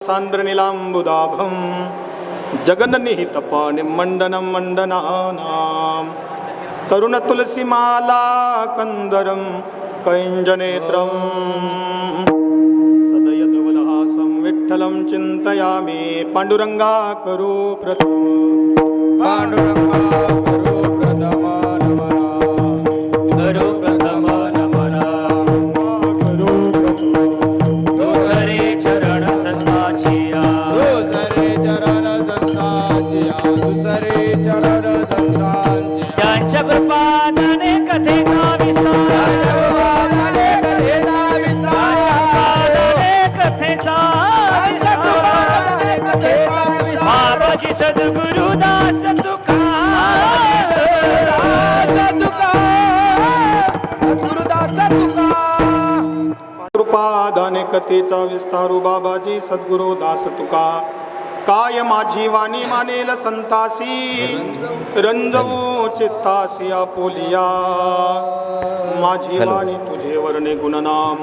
सान्द्रनीलाम्बुदाभं जगन्निहितपाणिं मण्डनं मण्डनानां तरुणतुलसीमाला कंदरं कैञ्जनेत्रं सदयधवलहासं विठ्ठलं चिन्तयामि पाण्डुरङ्गा करो प्रथम पाण्डुरङ्गा करो प्रथम नमना करो दुसरे चरण संताचिया दुसरे चरण संताचिया त्यांच्या कृपादाने कथेचा विस्तार बाबाजी सद्गुरुदास तुका कृपादाने कथेचा विस्तारू बाबाजी सद्गुरुदास तुका काय माझी वाणी मानेल संतासी रंजवू चित्तासी आपुलिया माझी वाणी तुझे वर्णे गुणनाम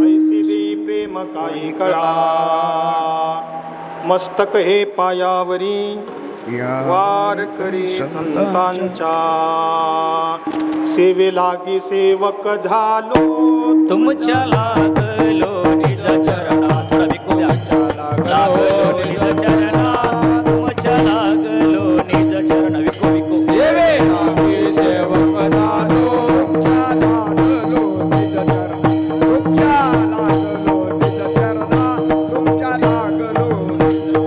ऐसी दे प्रेम काही कळा मस्तक हे पायावरी वार करी संतांच्या सेवे लागी सेवक झालो तुमच्या लागलो निज चरणा थोडा विकूया लागलो निज चरणा तुमच्या लागलो निज चरण विकू विकू सेवे लागी सेवक झालो तुमच्या लागलो निज चरण तुमच्या लागलो निज चरण तुमच्या लागलो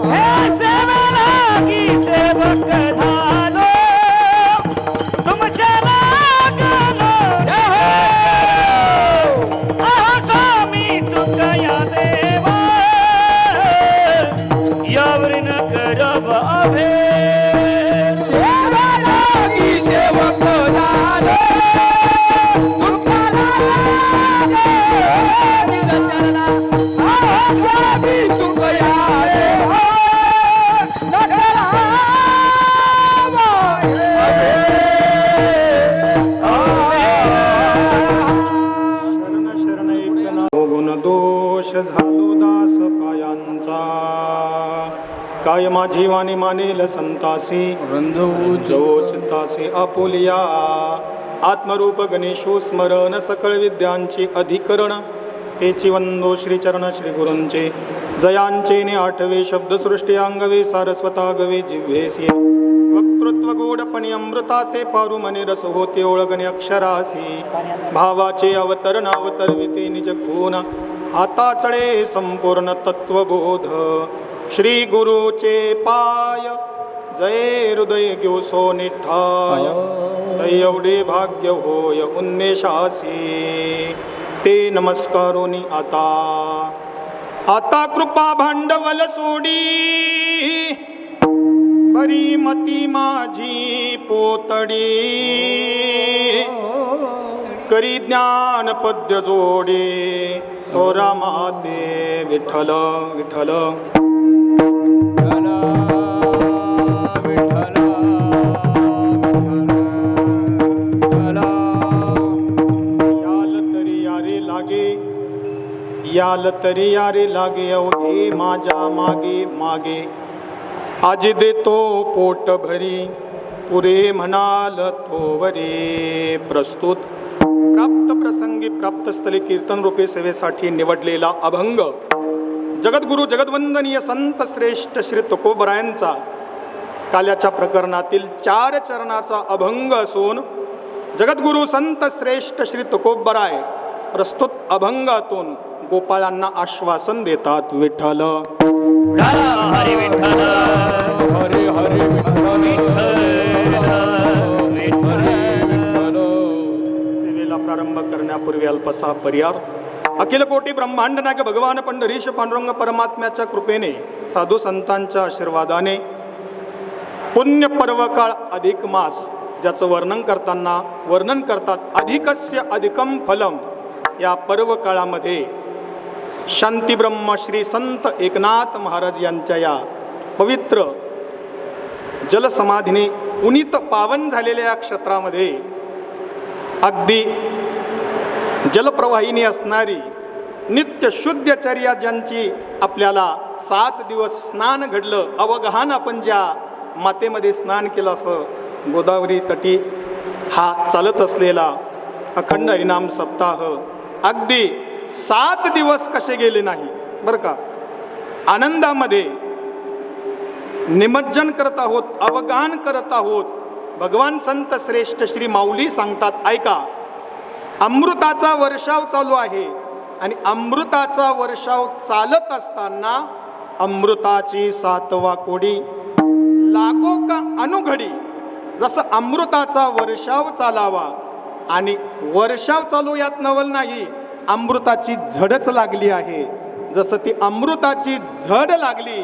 हे सेवे लागी सेवक झालो तुमच्या लागलो आहो स्वामी तुकया देवा यावरी न करब अभे झालो दास पायांचा काय माझी वाणी मानेल संतासी रंजवू चित्तासी आपुलिया आत्मरूप गणेशो स्मरण सकळ विद्यांची अधिकरण तेची वंदो श्रीचरण श्री गुरूंचे जयांचे ने आठवे शब्दसृष्टी अंगवे सारस्वता गवे जिव्हेसी वक्तृत्व गोडपणी अमृता ते पारू मने रस होते ओळगणे अक्षरासी भावाचे अवतरण अवतरविते निज खून आता चढे संपूर्ण तत्वबोध श्री गुरुचे पाय जय हृदय घेऊ सो निठाय एवढे भाग्य होय उन्मेषासी ते नमस्कारोनी आता कृपा भांडवल सोडी बरी मती माझी पोतडी करी ज्ञान पद्य जोडे तोरा माते विठ्ठल विठ्ठल याल तरी यारे लागे अवघे माझ्या मागे मागे आज देतो पोट भरी पुरे म्हणाल थोवरे प्रस्तुत प्राप्त प्रसंगी प्राप्त स्थली कीर्तन रूपे सेवेसाठी निवडलेला अभंग जगद्गुरु जगद्वंदनीय संत श्रेष्ठ श्री तुकोबरायांचा काल्याच्या प्रकरणातील 4 चरणाचा अभंग असून जगद्गुरु संत श्रेष्ठ श्री तुकोबराय प्रस्तुत अभंगातून गोपाळांना आश्वासन देतात विठ्ठल हरी विठ्ठल हरे हरे सेवेला प्रारंभ करण्यापूर्वी अल्पसा पर्यार अखिल कोटी ब्रह्मांड नायक भगवान पंढरीश पांडुरंग परमात्म्याच्या कृपेने साधू संतांच्या आशीर्वादाने पुण्य पर्व काळ अधिक मास ज्याचं वर्णन करतात अधिकस्य अधिकम फलम या पर्व काळामध्ये शांतीब्रह्म श्री संत एकनाथ महाराज यांच्या या पवित्र जलसमाधीने पुनीत पावन झालेल्या या क्षेत्रामध्ये अगदी जलप्रवाहिनी असणारी नित्य शुद्धचर्या ज्यांची आपल्याला 7 दिवस स्नान घडलं, अवगाहन आपण ज्या मातेमध्ये स्नान केलं, असं गोदावरी तटी हा चालत असलेला अखंड हरिनाम सप्ताह अगदी 7 दिवस कसे गेले नाही बरं का. आनंदामध्ये निमज्जन करत आहोत, अवगाहन करत आहोत. भगवान संत श्रेष्ठ श्री माऊली सांगतात, ऐका, अमृताचा वर्षाव चालू आहे आणि अमृताचा वर्षाव चालत असताना अमृताची 7वा कोडी लागो का अनुघडी. जसं अमृताचा वर्षाव चालावा आणि वर्षाव चालू यात नवल नाही, अमृताची झडच लागली आहे. जसं ती अमृताची झड लागली,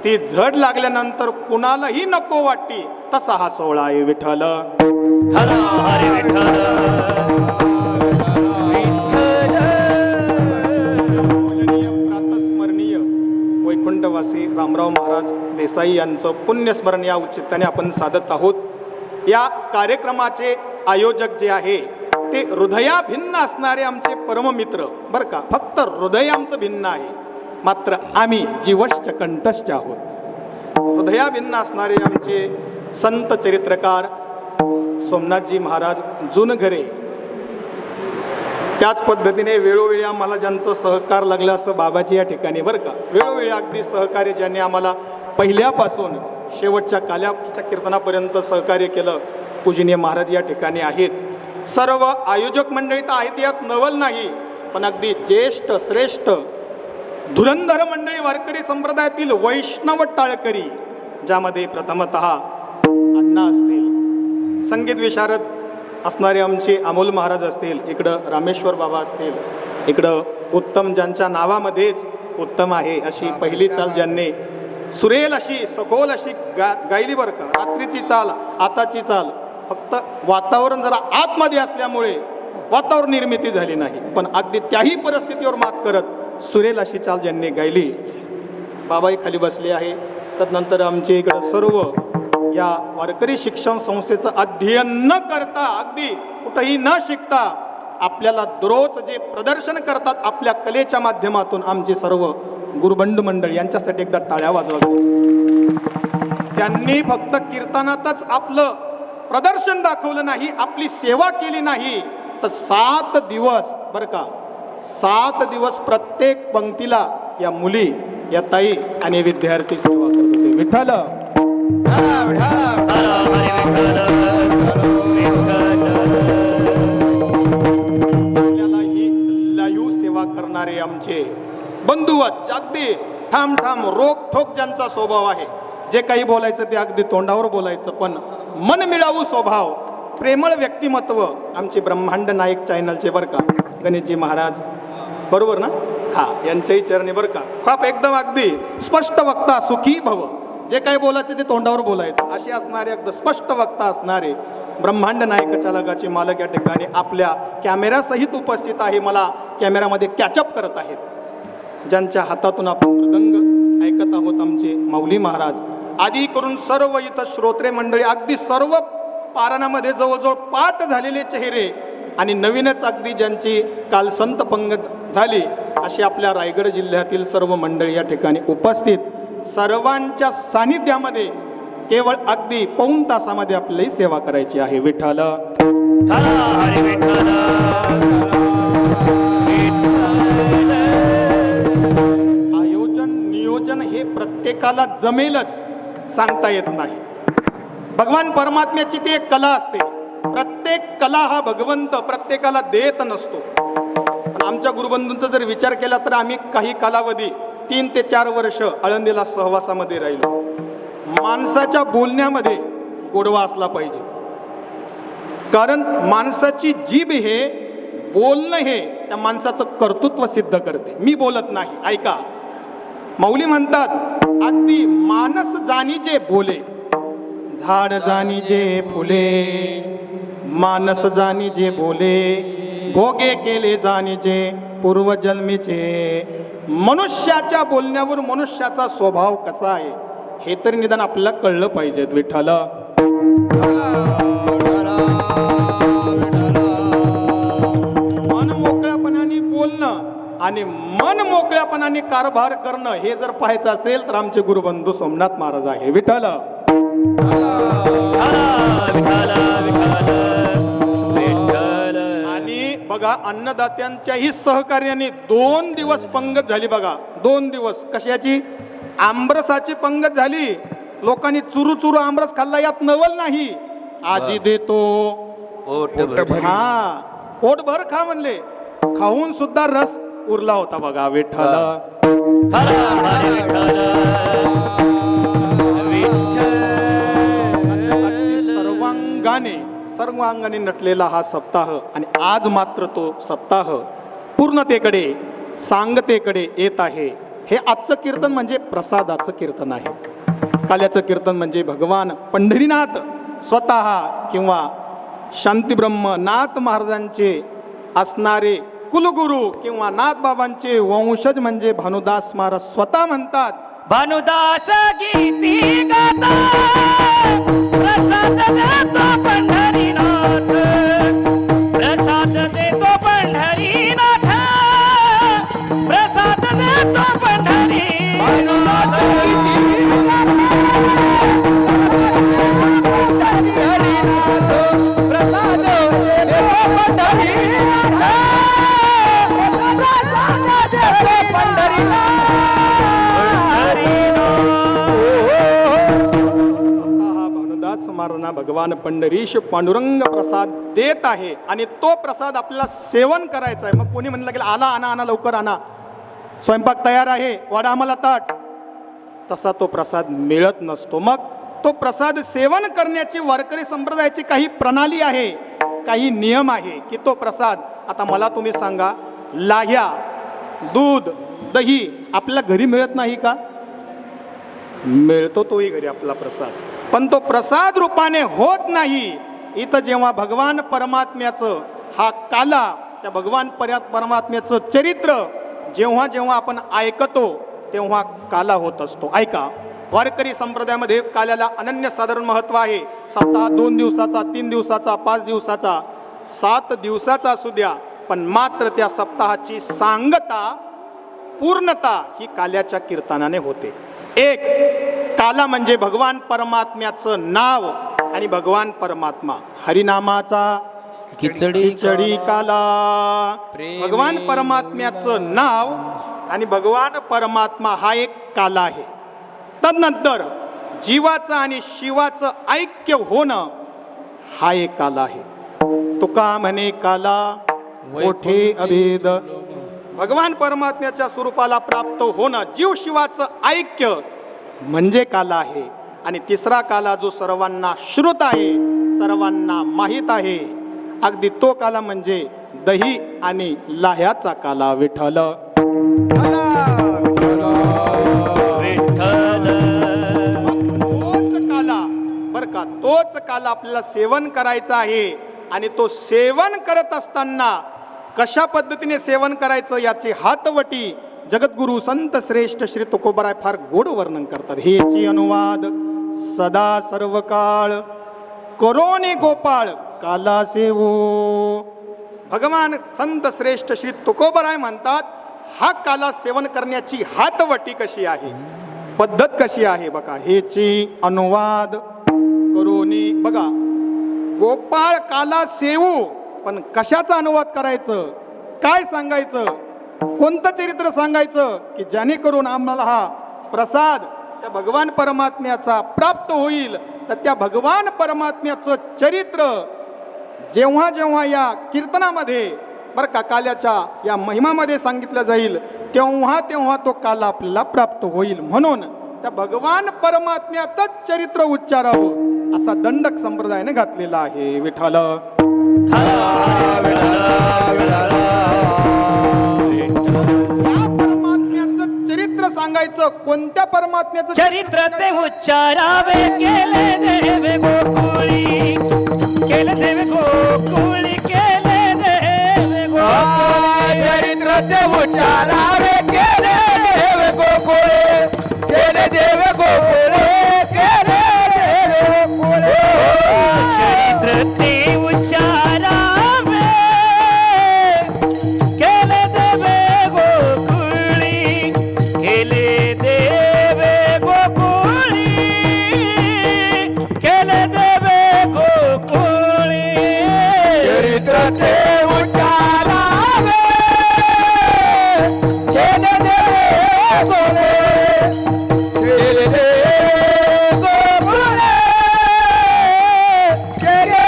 ती झड लागल्यानंतर कुणालाही नको वाटती, तसा हा सोहळा आहे विठ्ठल. हर हरी विठ्ठल विठ्ठल. प्रातस्मरणीय वैकुंठवासी रामराव महाराज देसाई यांचं पुण्यस्मरण या उचिताने आपण साधत आहोत. या कार्यक्रमाचे आयोजक जे आहे ते हृदया भिन्न असणारे आमचे परममित्र बरं का. फक्त हृदय आमचं भिन्न आहे, मात्र आम्ही जीवश्च कंठश्च आहोत. हृदया भिन्न असणारे आमचे संत चरित्रकार सोमनाथजी महाराज जुनघरे. त्याच पद्धतीने वेळोवेळी आम्हाला ज्यांचं सहकार लागलं असं बाबाजी या ठिकाणी बरं का. वेळोवेळी अगदी सहकार्य ज्यांनी आम्हाला पहिल्यापासून शेवटच्या काल्याच्या कीर्तनापर्यंत सहकार्य केलं, पूजनीय महाराज या ठिकाणी आहेत. सर्व आयोजक मंडळी तर आहेत, यात नवल नाही, पण अगदी ज्येष्ठ श्रेष्ठ धुरंधर मंडळी वारकरी संप्रदायातील वैष्णव टाळकरी, ज्यामध्ये प्रथमतः अण्णा असतील, संगीत विशारद असणारे आमचे अमोल महाराज असतील, इकडं रामेश्वर बाबा असतील, इकडं उत्तम ज्यांच्या नावामध्येच उत्तम आहे अशी पहिली चाल ज्यांनी सुरेल अशी सखोल अशी गायली बरं का. रात्रीची चाल, आताची चाल, फक्त वातावरण जरा आतमध्ये असल्यामुळे वातावरण निर्मिती झाली नाही, पण अगदी त्याही परिस्थितीवर मात करत सुरेल अशी चाल ज्यांनी गायली. बाबाही खाली बसले आहे. तदनंतर आमचे इकडं सर्व या वारकरी शिक्षण संस्थेचं अध्ययन न करता, अगदी कुठंही न शिकता आपल्याला दररोज जे प्रदर्शन करतात आपल्या कलेच्या माध्यमातून आमचे सर्व गुरुबंधू मंडळ, यांच्यासाठी एकदा टाळ्या वाजवा. त्यांनी फक्त कीर्तनातच आपलं प्रदर्शन दाखवलं नाही, आपली सेवा केली नाही, तर 7 दिवस बरं का, 7 दिवस प्रत्येक पंक्तीला या मुली, या ताई आणि विद्यार्थी सेवा करत होते. विठ्ठल हर हरी विठ्ठल आपल्याला ही लाईव्ह सेवा करणारे आमचे बंधुवत, अगदी ठाम ठाम रोक ठोक ज्यांचा स्वभाव आहे, जे काही बोलायचं ते अगदी तोंडावर बोलायचं, पण मन मिळावू स्वभाव, प्रेमळ व्यक्तिमत्व आमचे ब्रह्मांड नायक चॅनलचे बरं का गणेशजी महाराज, बरोबर ना, हा, यांच्याही चरणी बरं का. खूप एकदम अगदी स्पष्ट वक्ता, सुखी भव, जे काही बोलायचं ते तोंडावर बोलायचं असे असणारे, अगदी स्पष्ट वक्ता असणारे ब्रह्मांड नायक चालकाचे मालक या ठिकाणी आपल्या कॅमेरासहित उपस्थित आहे. मला कॅमेरामध्ये कॅचअप करत आहेत. ज्यांच्या हातातून आपण मृदंग ऐकत आहोत आमचे माऊली महाराज, आदी करून सर्व इथं श्रोत्रे मंडळी, अगदी सर्व पारायणामध्ये जवळजवळ पाठ झालेले चेहरे आणि नवीनच अगदी ज्यांची काल संत पंगत झाली अशी आपल्या रायगड जिल्ह्यातील सर्व मंडळी या ठिकाणी उपस्थित. सर्वांच्या सानिध्यामध्ये केवळ अगदी पाऊण तासामध्ये आपल्याला सेवा करायची आहे. विठ्ठल हर हरी विठ्ठल आयोजन नियोजन हे प्रत्येकाला जमेलच सांगता येत नाही. भगवान परमात्म्याची ती एक कला असते. प्रत्येक कला हा भगवंत प्रत्येकाला देत नसतो. पण आमच्या गुरुबंधूंचा जर विचार केला तर आम्ही काही कालावधी 3 ते 4 वर्ष आळंदीला सहवासामध्ये राहिलो. माणसाच्या बोलण्यामध्ये गोडवा असला पाहिजे, कारण माणसाची जीभ हे बोलणं हे त्या माणसाचं कर्तृत्व सिद्ध करते. मी बोलत नाही, ऐका, माऊली म्हणतात अगदी मानस जाणी जे बोले, झाड जाणी जे फुले, मानस जाणी जे बोले, भोगे केले जाणी जे पूर्वजन्मीचे. मनुष्याच्या बोलण्यावर मनुष्याचा स्वभाव कसा आहे हे तरी निदान आपल्याला कळलं पाहिजे. विठ्ठल मन मोकळ्यापणाने बोलणं आणि मन मोकळ्यापणाने कारभार करणं हे जर पाहायचं असेल तर आमचे गुरुबंधू सोमनाथ महाराज आहे. विठ्ठल आणि बघा अन्नदात्यांच्याही सहकार्याने 2 दिवस पंगत झाली बघा. 2 दिवस कशाची? आमरसाची पंगत झाली. लोकांनी चुरू चुरू आमरस खाल्ला, यात नवल नाही. आजी देतो हा पोटभर खा म्हणले, खाऊन सुद्धा रस उरला होता बघा. विठ्ठल सर्वांगाने नटलेला हा सप्ताह आणि आज मात्र तो सप्ताह पूर्णतेकडे सांगतेकडे येत आहे. हे आजचं कीर्तन म्हणजे प्रसादाचं कीर्तन आहे. काल्याचं कीर्तन म्हणजे भगवान पंढरीनाथ स्वतः किंवा शांतीब्रह्म नाथ महाराजांचे असणारे कुलगुरू किंवा नाथबाबांचे वंशज म्हणजे भानुदास महाराज स्वतः म्हणतात, भानुदास गीती गाता प्रसाद देतो पंढरीनाथ, प्रसाद देतो पंढरीनाथ, प्रसाद देतो पंढरीनाथ. प्रसाद महाराजांना भगवान पंढरीश पांडुरंग प्रसाद देत आहे आणि तो प्रसाद आपल्याला सेवन करायचा आहे. मग कोणी म्हणलं की आला आणा आणा लवकर आणा, स्वयंपाक तयार आहे, वाढा आम्हाला ताट, तसा तो प्रसाद मिळत नसतो. मग तो प्रसाद सेवन करण्याची वारकरी संप्रदायाची काही प्रणाली आहे, काही नियम आहे की तो प्रसाद आता मला तुम्ही सांगा, लाह्या दूध दही आपल्या घरी मिळत नाही का? मिळतो तोही घरी आपला प्रसाद, पण तो प्रसाद रूपाने होत नाही. इथं जेव्हा भगवान परमात्म्याचं हा काला, त्या भगवान परमात्म्याचं चरित्र जेव्हा जेव्हा आपण ऐकतो तेव्हा काला होत असतो. ऐका, वारकरी संप्रदायामध्ये काल्याला अनन्यसाधारण महत्त्व आहे. सप्ताह 2 दिवसाचा, 3 दिवसाचा, 5 दिवसाचा, 7 दिवसाचा असू द्या, पण मात्र त्या सप्ताहाची सांगता पूर्णता ही काल्याच्या कीर्तनाने होते. एक काला म्हणजे भगवान परमात्म्याचं नाव आणि भगवान परमात्मा हरिनामाचा खिचडी काला, भगवान परमात्म्याचं नाव आणि भगवान परमात्मा हा एक काला आहे. तदनंतर जीवाचं आणि शिवाचं ऐक्य होणं हा एक काला आहे. तुका म्हणे काला मोठे अभेद, भगवान परमात्म्याच्या स्वरूपाला प्राप्त होणं, जीव शिवाचं ऐक्य म्हणजे काला आहे. आणि तिसरा काला जो सर्वांना श्रुत आहे, सर्वांना माहीत आहे, अगदी तो काला म्हणजे दही आणि लाह्याचा काला. विठ्ठल तोच काला बर का, तोच काला आपल्याला सेवन करायचा आहे. आणि तो सेवन करत असताना कशा पद्धतीने सेवन करायचं याची हातवटी जगद्गुरु संत श्रेष्ठ श्री तुकोबराय फार गोड वर्णन करतात. हेची अनुवाद सदा सर्व काळ करोने गोपाळ काला सेवो. भगवान संत श्रेष्ठ श्री तुकोबराय म्हणतात, हा काला सेवन करण्याची हातवटी कशी आहे, पद्धत कशी आहे बघा. हेची अनुवाद करोने, बघा गोपाळ काला सेवू, पण कशाचा अनुवाद करायचं, काय सांगायचं, कोणतं चरित्र सांगायचं की जेणेकरून आम्हाला हा प्रसाद त्या भगवान परमात्म्याचा प्राप्त होईल. तर त्या भगवान परमात्म्याचं चरित्र जेव्हा जेव्हा या कीर्तनामध्ये बरं का काल्याच्या या महिमामध्ये सांगितलं जाईल तेव्हा तेव्हा तो काला आपल्याला प्राप्त होईल. म्हणून त्या भगवान परमात्म्यातच चरित्र उच्चारावं असा दंडक संप्रदायाने घातलेला आहे. विठ्ठल परमात्म्याचं चरित्र सांगायचं. कोणत्या परमात्म्याचं चरित्र ते उच्चारावे, केले देवे गोकुळी, केले देवे गोकुळी, केले देवे गोकुळी. चरित्र ते उच्चारावे, केले देवे गोकुळे, केले देवे गोकुळे, केले देवे गोकुळे. चरित्र ते उच्चारावे, केले देवे गोकुळी. केले देवे गोकुळे केले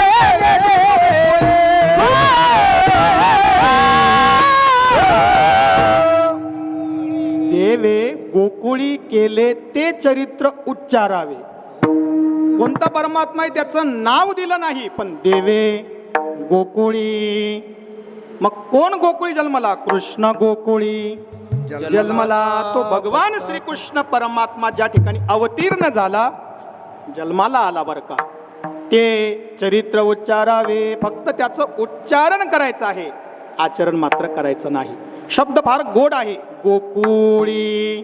देवे गोकुळी केले ते चरित्र उच्चारावे. कोणता परमात्मा आहे त्याचं नाव दिलं नाही, पण देवे गोकुळी. मग कोण गोकुळी जन्मला? कृष्ण गोकुळी जन्मला. तो भगवान श्रीकृष्ण परमात्मा ज्या ठिकाणी अवतीर्ण झाला, जन्माला आला बरं का, ते चरित्र उच्चारावे. फक्त त्याचं उच्चारण करायचं आहे, आचरण मात्र करायचं नाही. शब्द फार गोड आहे, गोकुळी.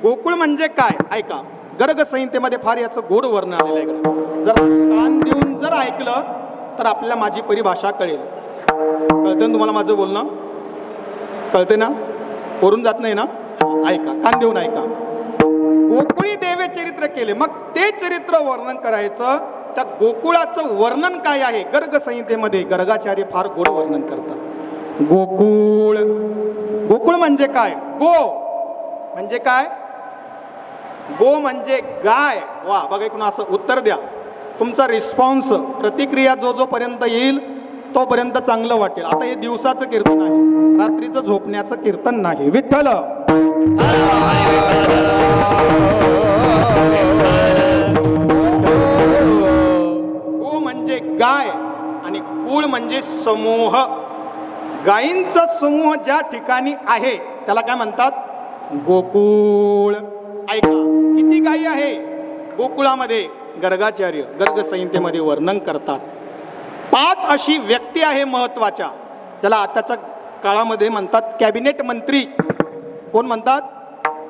गोकुळ म्हणजे काय? ऐका, गर्ग संहितेमध्ये फार याचं गोड वर्णन आलेलं आहे. जर कान देऊन जर ऐकलं तर आपल्याला माझी परिभाषा कळेल. कळतं ना तुम्हाला माझं बोलणं? कळते ना? वरून जात नाही ना? ऐका, कान देऊन ऐका. गोकुळी देवे चरित्र केले, मग ते चरित्र वर्णन करायचं. त्या गोकुळाचं वर्णन काय आहे? गर्ग संहितेमध्ये गर्गाचार्य फार गोड वर्णन करतात. गोकुळ. गोकुळ म्हणजे काय? गो म्हणजे काय? गो म्हणजे गाय. वा, बघा इकडून असं उत्तर द्या. तुमचा रिस्पॉन्स, प्रतिक्रिया जोपर्यंत येईल तोपर्यंत चांगलं वाटेल. आता हे दिवसाचं कीर्तन आहे, रात्रीचं झोपण्याचं कीर्तन नाही. विठ्ठल. गो म्हणजे गाय आणि कुळ म्हणजे समूह. गायींचा समूह ज्या ठिकाणी आहे त्याला काय म्हणतात? गोकुळ. ऐका, किती गायी आहे गोकुळामध्ये? गर्गाचार्य गर्ग संहितेमध्ये वर्णन करतात. 5 अशी व्यक्ती आहे महत्वाच्या, ज्याला आताच्या काळामध्ये म्हणतात कॅबिनेट मंत्री. कोण म्हणतात?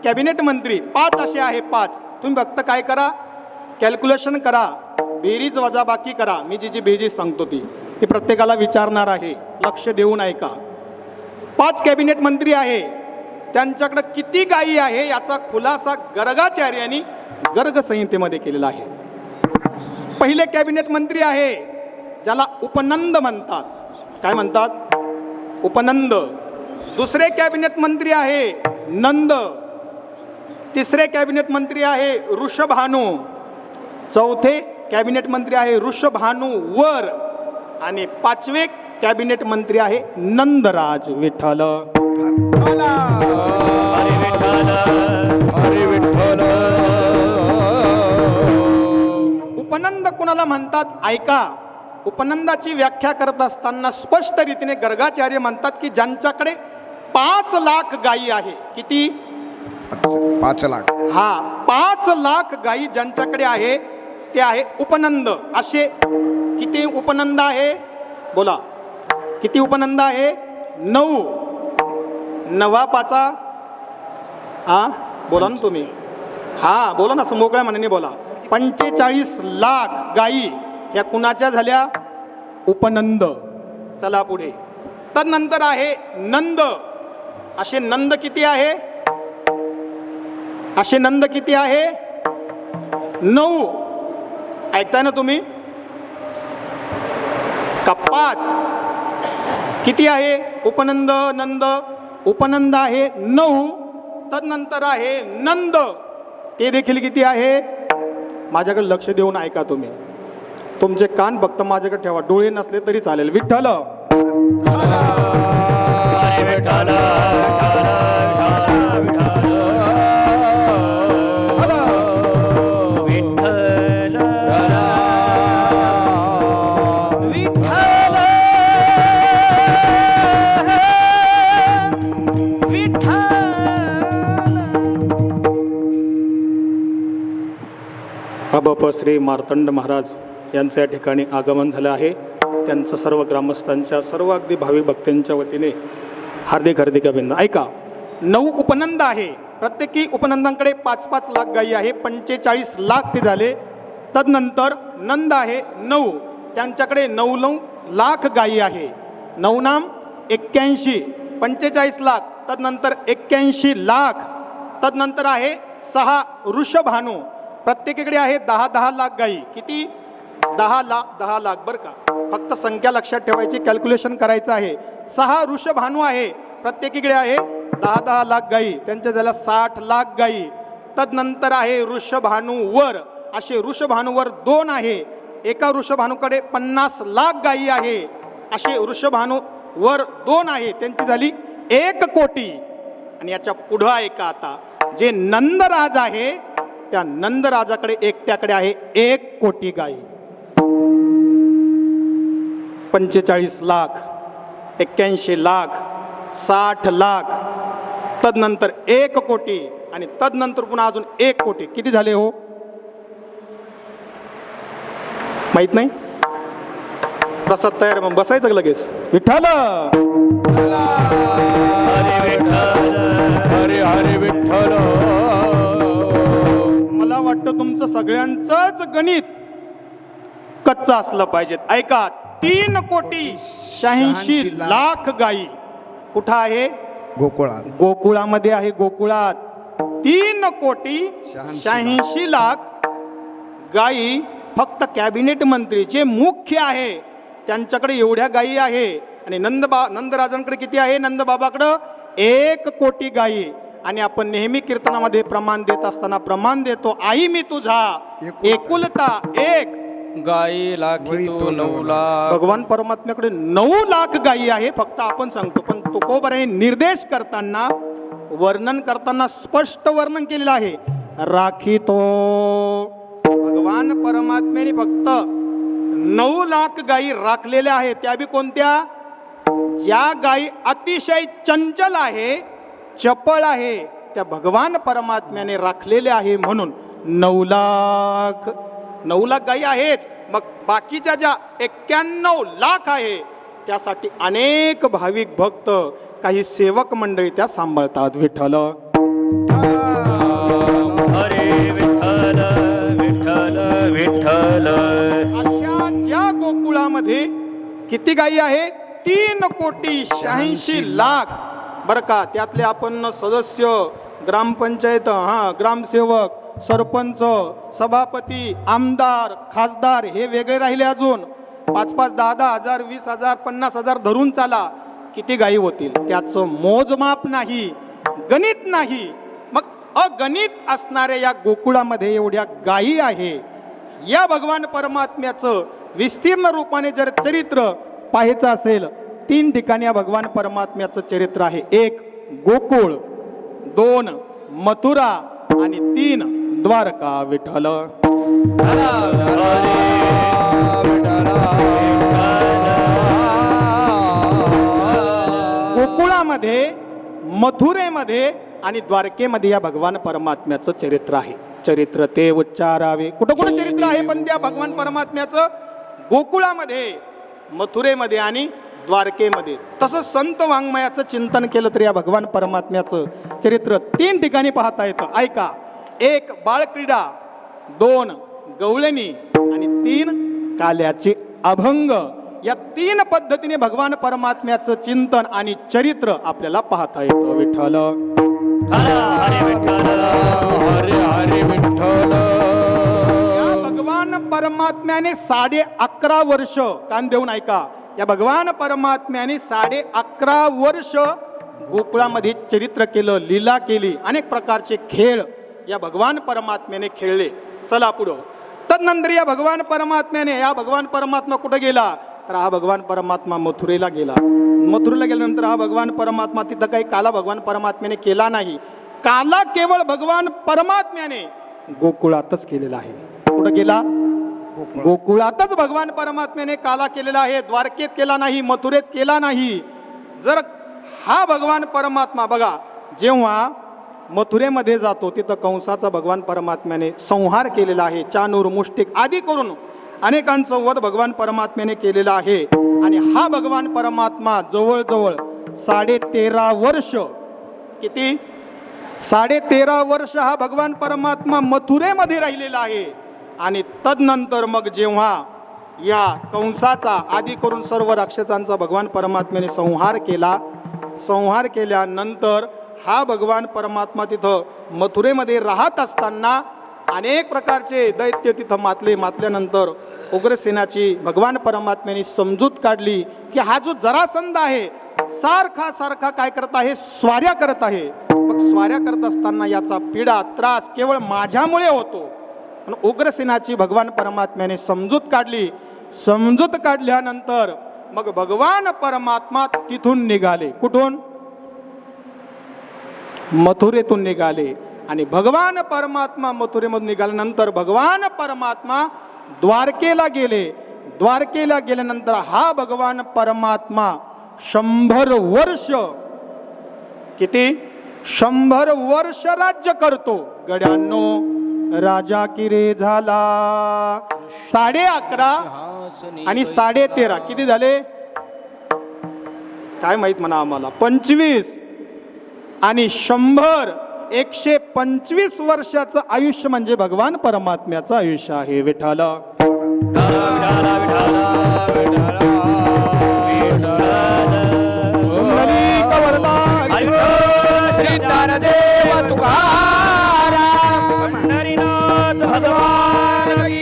कॅबिनेट मंत्री. 5 असे आहे. 5. तुम्ही फक्त काय करा? कॅल्क्युलेशन करा, बेरीज वजाबाकी करा. मी जी बेरीज सांगतो ती प्रत्येकाला विचारणार आहे, लक्ष देऊन ऐका. 5 कॅबिनेट मंत्री आहे. त्यांच्याकडे किती गायी आहे याचा खुलासा गर्गाचार्यांनी गर्ग संहितेमध्ये केलेला आहे. पहिले कॅबिनेट मंत्री आहे ज्याला उपनंद म्हणतात. काय म्हणतात? उपनंद. दुसरे कॅबिनेट मंत्री आहे नंद. तिसरे कॅबिनेट मंत्री आहे ऋषभानू. चौथे कॅबिनेट मंत्री आहे ऋषभानू वर. आणि 5वे कॅबिनेट मंत्री आहे नंदराज. विठ्ठल. हरी विठ्ठल. हरी विठ्ठल. उपनंद कोणाला म्हणतात? ऐका, उपनंदाची व्याख्या करत असताना स्पष्ट रीतीने गर्गाचार्य म्हणतात की ज्यांच्याकडे 5 लाख गायी आहे. किती? 5 लाख. हा, 5 लाख गायी ज्यांच्याकडे आहे ते आहे उपनंद. असे किती उपनंद आहे? बोला, किती उपनंद आहे? 9. 9 पाचा. हा, बोला ना तुम्ही. हा, बोला ना, असं मोकळ्या मनाने बोला. 45 लाख गायी ह्या कुणाच्या झाल्या? उपनंद. चला पुढे. तदनंतर आहे नंद. असे नंद किती आहे? असे नंद किती आहे? 9. ऐकताय ना तुम्ही? का 5? किती आहे उपनंद? नंद उपनंद आहे 9. तदनंतर आहे नंद, ते देखील किती आहे? माझ्याकडे लक्ष देऊन ऐका तुम्ही. तुमचे कान फक्त माझ्याकडे ठेवा, डोळे नसले तरी चालेल. विठ्ठल. हरी विठ्ठल. अबप श्री मार्तंड महाराज यांचं या ठिकाणी आगमन झालं आहे. त्यांचं सर्व ग्रामस्थांच्या, सर्व अगदी भाविक भक्तांच्या वतीने हार्दिक हार्दिक अभिनंदन. ऐका, 9 उपनंद आहे. प्रत्येकी उपनंदांकडे 5-5 लाख गायी आहे. 45 लाख ते झाले. तदनंतर नंद आहे 9, त्यांच्याकडे 9 लाख गायी आहे. 9 नाम 81, 45 लाख. तदनंतर 81 लाख. तदनंतर आहे 6 ऋषभानू. प्रत्येकीकडे आहे 10-10 लाख गायी. किती? 10 लाख बरं का. फक्त संख्या लक्षात ठेवायची, कॅल्क्युलेशन करायचं आहे. 6 ऋषभानू आहे. प्रत्येकीकडे आहे 10-10 लाख गायी, त्यांच्या झाल्या 60 लाख गायी. तदनंतर आहे वृषभानुवर, असे वृषभानुवर 2 आहे. एका वृषभानुकडे 50 लाख गायी आहे, असे वृषभानुवर 2 आहे, त्यांची झाली 1 कोटी. आणि याच्या पुढं ऐका आता, जे नंदराज आहे त्या नंदराजाकडे एकट्याकडे आहे 1 कोटी गायी. 45 लाख, 81 लाख, 60 लाख, तदनंतर 1 कोटी आणि तदनंतर पुन्हा अजून 1 कोटी. किती झाले हो? माहित नाही? प्रसाद तयार, मग बसायचं का लगेच? विठ्ठल हरी विठ्ठल, हरे हरे विठ्ठल. मला वाटतं तुमचं सगळ्यांचंच गणित कच्चं असलं पाहिजे. ऐका, 3 कोटी 86 लाख गायी कुठं आहे? गोकुळात. गोकुळामध्ये आहे. गोकुळात 3 कोटी 86 लाख गायी. फक्त कॅबिनेट मंत्री जे मुख्य आहे त्यांच्याकडे एवढ्या गायी आहे. आणि नंदराजांकडे किती आहे? नंदबाबाकडं 1 कोटी गायी. आणि आपण नेहमी कीर्तनामध्ये प्रमाण देत असताना प्रमाण देतो, आई मी तुझा एकुलता एक गाई लाखी तू 9 लाख. भगवान परमात्म्याकडे 9 लाख गायी आहे. फक्त आपण सांगतो, पण तुकोबाराने निर्देश करताना, वर्णन करताना स्पष्ट वर्णन केलेलं आहे. राखी तो भगवान परमात्म्याने फक्त 9 लाख गायी राखलेल्या आहेत. त्या बी कोणत्या? ज्या गायी अतिशय चंचल आहे, चपळ आहे, त्या भगवान परमात्म्याने राखलेल्या आहे. म्हणून 9 लाख गायी आहेच. मग बाकीच्या ज्या 91 लाख आहे त्यासाठी अनेक भाविक भक्त, काही सेवक मंडळी त्या सांभाळतात. विठ्ठल हरी विठ्ठल, विठ्ठल विठ्ठल. अशा ज्या गोकुळामध्ये किती गायी आहे? 3 कोटी 86 लाख. बरं का, त्यातले आपण सदस्य, ग्रामपंचायत, ग्रामसेवक, सरपंच, सभापती, आमदार, खासदार हे वेगळे राहिले. अजून 5-5, 10-10 हजार, 20,000, 50,000 धरून चाला. किती गायी होतील? त्याचं मोजमाप नाही, गणित नाही. मग अगणित असणाऱ्या या गोकुळामध्ये एवढ्या गायी आहे. या भगवान परमात्म्याचं विस्तीर्ण रूपाने जर चरित्र पाहायचं असेल, 3 ठिकाणी या भगवान परमात्म्याचं चरित्र आहे. 1 गोकुळ, 2 मथुरा आणि 3 द्वारका. विठ्ठल गोकुळामध्ये, मथुरेमध्ये आणि द्वारकेमध्ये या भगवान परमात्म्याचं चरित्र आहे. चरित्र ते उच्चारावे. कुठं कुठं चरित्र आहे पण त्या भगवान परमात्म्याचं? गोकुळामध्ये, मथुरेमध्ये आणि द्वारकेमध्ये. तसं संत वाङ्मयाचं चिंतन केलं तर या भगवान परमात्म्याचं चरित्र 3 ठिकाणी पाहता येतं. ऐका, 1 बाळक्रीडा, 2 गवळणी आणि 3 काल्याचे अभंग. या 3 पद्धतीने भगवान परमात्म्याचं चिंतन आणि चरित्र आपल्याला पाहता येतं. विठ्ठल हरी विठ्ठल, हरे हरे विठ्ठल. या भगवान परमात्म्याने 11.5 वर्ष, कान देऊन ऐका, या भगवान परमात्म्याने 11.5 वर्ष गोकुळामध्ये चरित्र केलं, लीला केली, अनेक प्रकारचे खेळ या भगवान परमात्म्याने खेळले. चला पुढं. तदनंतर या भगवान परमात्म्याने, या भगवान परमात्मा कुठं गेला? तर हा भगवान परमात्मा मथुरेला गेला. मथुरेला गेल्यानंतर हा भगवान परमात्मा, तिथं काही काला भगवान परमात्म्याने केला नाही. काला केवळ भगवान परमात्म्याने गोकुळातच केलेला आहे. कुठं गेला? गोकुळातच भगवान परमात्म्याने काला केलेला आहे. द्वारकेत केला नाही, मथुरेत केला नाही. जर हा भगवान परमात्मा बघा, जेव्हा मथुरेमध्ये जातो तिथं कंसाचा भगवान परमात्म्याने संहार केलेला आहे. चाणूर, मुष्टिक आदी करून अनेकांचं वध भगवान परमात्म्याने केलेला आहे. आणि हा भगवान परमात्मा जवळजवळ 13.5 वर्ष, किती? 13.5 वर्ष हा भगवान परमात्मा मथुरेमध्ये राहिलेला आहे. आणि तदनंतर मग जेव्हा या कंसाचा आदी करून सर्व राक्षसांचा भगवान परमात्म्याने संहार केला, संहार केल्यानंतर हा भगवान परमात्मा तिथं मथुरेमध्ये राहत असताना अनेक प्रकारचे दैत्य तिथं मातल्यानंतर उग्रसेनाची भगवान परमात्म्याने समजूत काढली की हा जो जरासंध आहे सारखा सारखा काय करत आहे, स्वाऱ्या करत आहे. मग स्वाऱ्या करत असताना याचा पीडा त्रास केवळ माझ्यामुळे होतो. आणि उग्रसेनाची भगवान परमात्म्याने समजूत काढली. समजूत काढल्यानंतर मग भगवान परमात्मा तिथून निघाले. कुठून? मथुरेतून निघाले. आणि भगवान परमात्मा मथुरेमधून निघाल्यानंतर भगवान परमात्मा द्वारकेला गेले. द्वारकेला गेल्यानंतर हा भगवान परमात्मा 100 वर्ष, किती? 100 वर्ष राज्य करतो. गड्यांनो, राजा किरे झाला 11.5 आणि 13.5 किती झाले काय माहित म्हणा आम्हाला. 25 आणि 100 125 वर्षाचं आयुष्य म्हणजे भगवान परमात्म्याचं आयुष्य आहे. विठ्ठल श्री ज्ञानदेव तुकाराम पंढरीनाथ भगवान की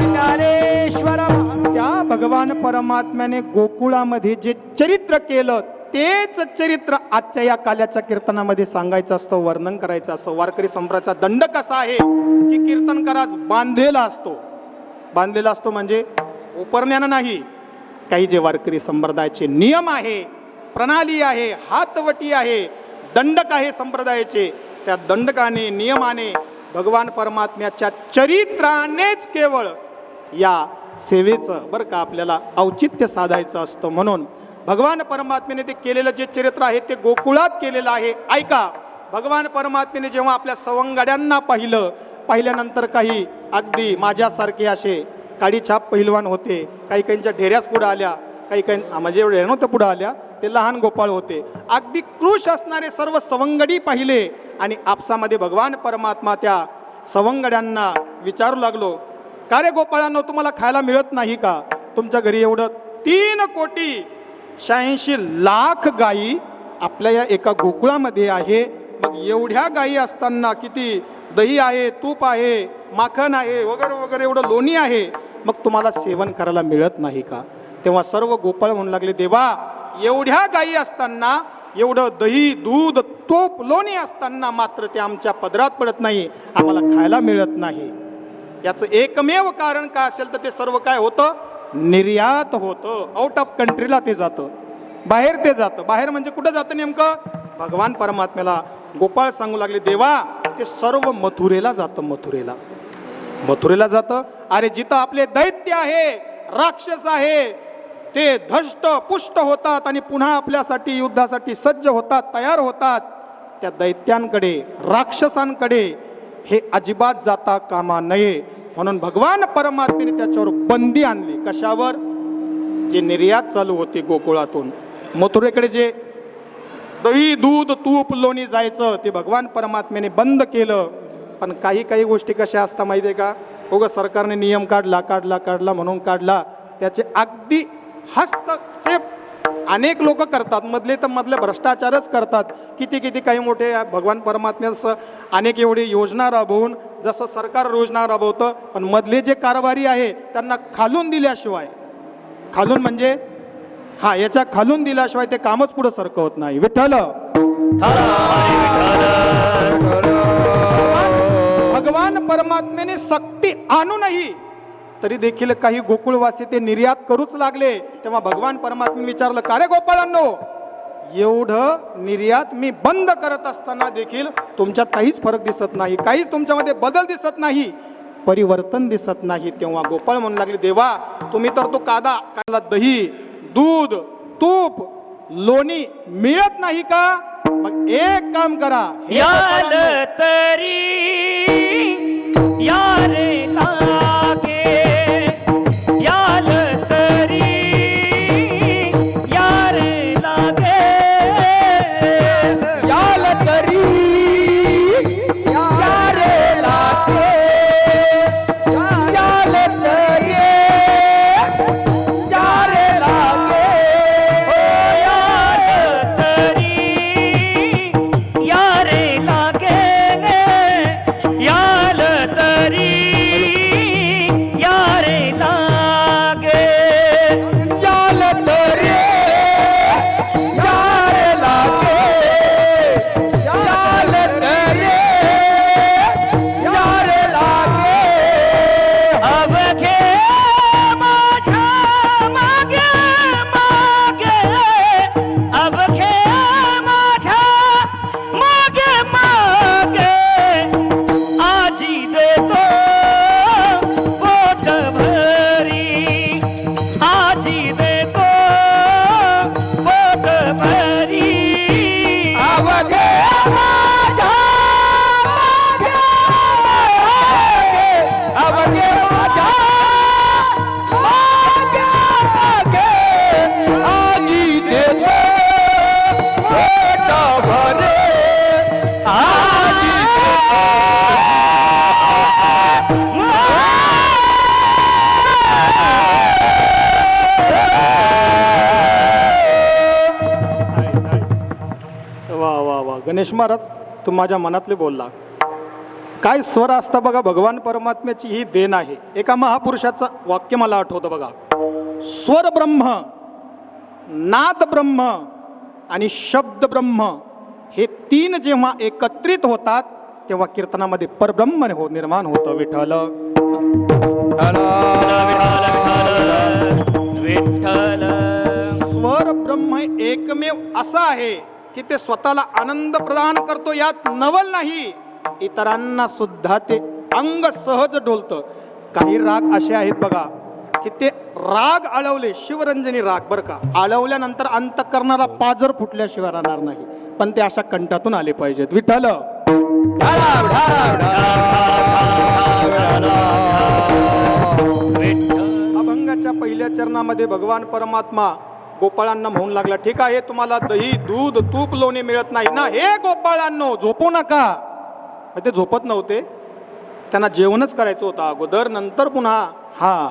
ज्ञानेश्वर त्या भगवान परमात्म्याने गोकुळामध्ये जे चरित्र केलं तेच चरित्र आजच्या या काल्याच्या कीर्तनामध्ये सांगायचं असतं, वर्णन करायचं असतं. वारकरी संप्रदायाचा दंड कसा आहे की कीर्तनकारास बांधलेला असतो. बांधलेला असतो म्हणजे उपरण्यानं नाही. काही जे वारकरी संप्रदायाचे नियम आहे, प्रणाली आहे, हातवटी आहे, दंडक आहे संप्रदायाचे, त्या दंडकाने नियमाने भगवान परमात्म्याच्या चरित्रानेच केवळ या सेवेचं बरं का आपल्याला औचित्य साधायचं असतं. म्हणून भगवान परमात्म्याने ते केलेलं जे चरित्र आहे ते गोकुळात केलेलं आहे. ऐका, भगवान परमात्म्याने जेव्हा आपल्या सवंगड्यांना पाहिल्यानंतर काही अगदी माझ्यासारखे असे काडीछाप पहिलवान होते, काही काहींच्या ढेऱ्याच पुढं आल्या, काही म्हणजे एवढे नव्हतं पुढं आल्या, ते लहान गोपाळ होते. अगदी कृश असणारे सर्व सवंगडी पाहिले आणि आपसामध्ये भगवान परमात्मा त्या सवंगड्यांना विचारू लागलो, का रे गोपाळांनो, तुम्हाला खायला मिळत नाही का? तुमच्या घरी एवढं 3,86,00,000 गायी आपल्या या एका गोकुळामध्ये आहे. मग एवढ्या गायी असताना किती दही आहे, तूप आहे, माखन आहे, वगैरे वगैरे एवढं लोणी आहे, मग तुम्हाला सेवन करायला मिळत नाही का? तेव्हा सर्व गोपाळ म्हणू लागले, देवा, एवढ्या गायी असताना, एवढं दही, दूध, तूप, लोणी असताना मात्र ते आमच्या पदरात पडत नाही, आम्हाला खायला मिळत नाही. याचं एकमेव कारण काय असेल तर ते सर्व काय होतं? निर्यात होतं. आउट ऑफ कंट्रीला ते जातं, बाहेर ते जातं. बाहेर म्हणजे कुठं जातं नेमकं? भगवान परमात्म्याला गोपाळ सांगू लागले, देवा, ते सर्व मथुरेला जातं. मथुरेला जातं. अरे जिथं आपले दैत्य आहे, राक्षस आहे, ते धष्ट पुष्ट होतात आणि पुन्हा आपल्यासाठी युद्धासाठी सज्ज होतात, तयार होतात. त्या दैत्यांकडे, राक्षसांकडे हे अजिबात जाता कामा नये. म्हणून भगवान परमात्म्याने त्याच्यावर बंदी आणली. कशावर? जे निर्यात चालू होती गोकुळातून मथुरेकडे, जे दही, दूध, तूप, लोणी जायचं, ते भगवान परमात्म्याने बंद केलं. पण काही गोष्टी कशा असतात माहिती आहे का? उगाच सरकारने नियम काढला म्हणून काढला, त्याचे अगदी हस्तक्षेप अनेक लोक करतात. मधले भ्रष्टाचारच करतात. किती काही मोठे भगवान परमात्म्यास अनेक एवढी योजना राबवून, जसं सरकार योजना राबवतं, पण मधले जे कारभारी आहे त्यांना खालून दिल्याशिवाय, खालून म्हणजे याच्या खालून दिल्याशिवाय ते कामच पुढे सरकवत नाही. विठ्ठल भगवान परमात्म्याने सक्ती आणूनही तरी देखील काही गोकुळवासी ते निर्यात करूच लागले. तेव्हा भगवान परमात्म्याने विचारलं, का रे गोपाळांनो, एवढं निर्यात मी बंद करत असताना देखील तुमच्यात काहीच फरक दिसत नाही, काहीच तुमच्यामध्ये बदल दिसत नाही, परिवर्तन दिसत नाही. तेव्हा गोपाळ म्हणू लागले, देवा, तुम्ही तर तो कादा दही, दूध, तूप, लोणी मिळत नाही का? मग एक काम करा, याल तरी यारे लागे, याल तरी यारे लागे, याल तरी यारे लागे, याल तरी यारे लागे, याल तरी यारे लागे, गणेश महाराज तू माझ्या मनातले बोलला. काय स्वर असता बघा, भगवान परमात्म्याची ही देण आहे. एका महापुरुषाचं वाक्य मला आठवतं बघा, स्वर ब्रह्म, नाद ब्रह्म आणि शब्द ब्रह्म हे तीन जेव्हा एकत्रित होतात तेव्हा कीर्तनामध्ये परब्रह्म निर्माण होतं. विठ्ठल विठ्ठल स्वर ब्रह्म एकमेव असं आहे की ते स्वतःला आनंद प्रदान करतो, यात नवल नाही. इतरांना सुद्धा ते अंग सहज डोलतं. काही राग असे आहेत बघा की ते राग आळवले, शिवरंजनी राग बरं का, आळवल्यानंतर अंतःकरणाला पाजर फुटल्याशिवाय राहणार नाही, पण ते अशा कंठातून आले पाहिजेत. विठ्ठल अभंगाच्या पहिल्या चरणामध्ये भगवान परमात्मा गोपाळांना म्हणून लागला, ठीक आहे तुम्हाला दही दूध तूप लोणी मिळत नाही ना, हे गोपाळांनो झोपू नका. ते झोपत नव्हते, त्यांना जेवणच करायचं होतं अगोदर, नंतर पुन्हा हा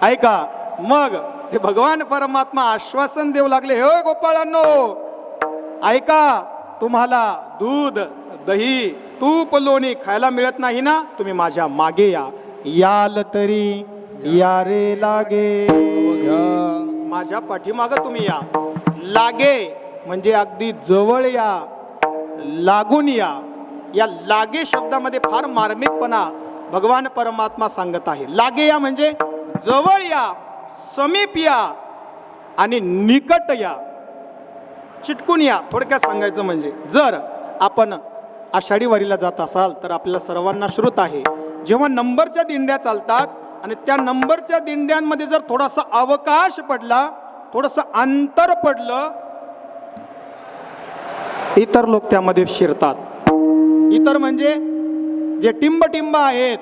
ऐका. मग ते भगवान परमात्मा आश्वासन देऊ लागले, हे गोपाळांनो ऐका, तुम्हाला दूध दही तूप लोणी खायला मिळत नाही ना, तुम्ही माझ्या मागे या, याल तरी या रे लागे, माझ्या पाठीमागं तुम्ही या. लागे म्हणजे अगदी जवळ या, लागून या. या लागे शब्दामध्ये फार मार्मिकपणा भगवान परमात्मा सांगत आहे. लागे या म्हणजे जवळ या, समीप या आणि निकट या, चिटकून या. थोडक्यात सांगायचं म्हणजे जर आपण आषाढी वारीला जात असाल तर आपल्याला सर्वांना श्रुत आहे, जेव्हा नंबरच्या दिंड्या चालतात आणि त्या नंबरच्या दिंड्यांमध्ये जर थोडासा अवकाश पडला, थोडंसं अंतर पडलं, इतर लोक त्यामध्ये शिरतात. इतर म्हणजे जे टिंब आहेत,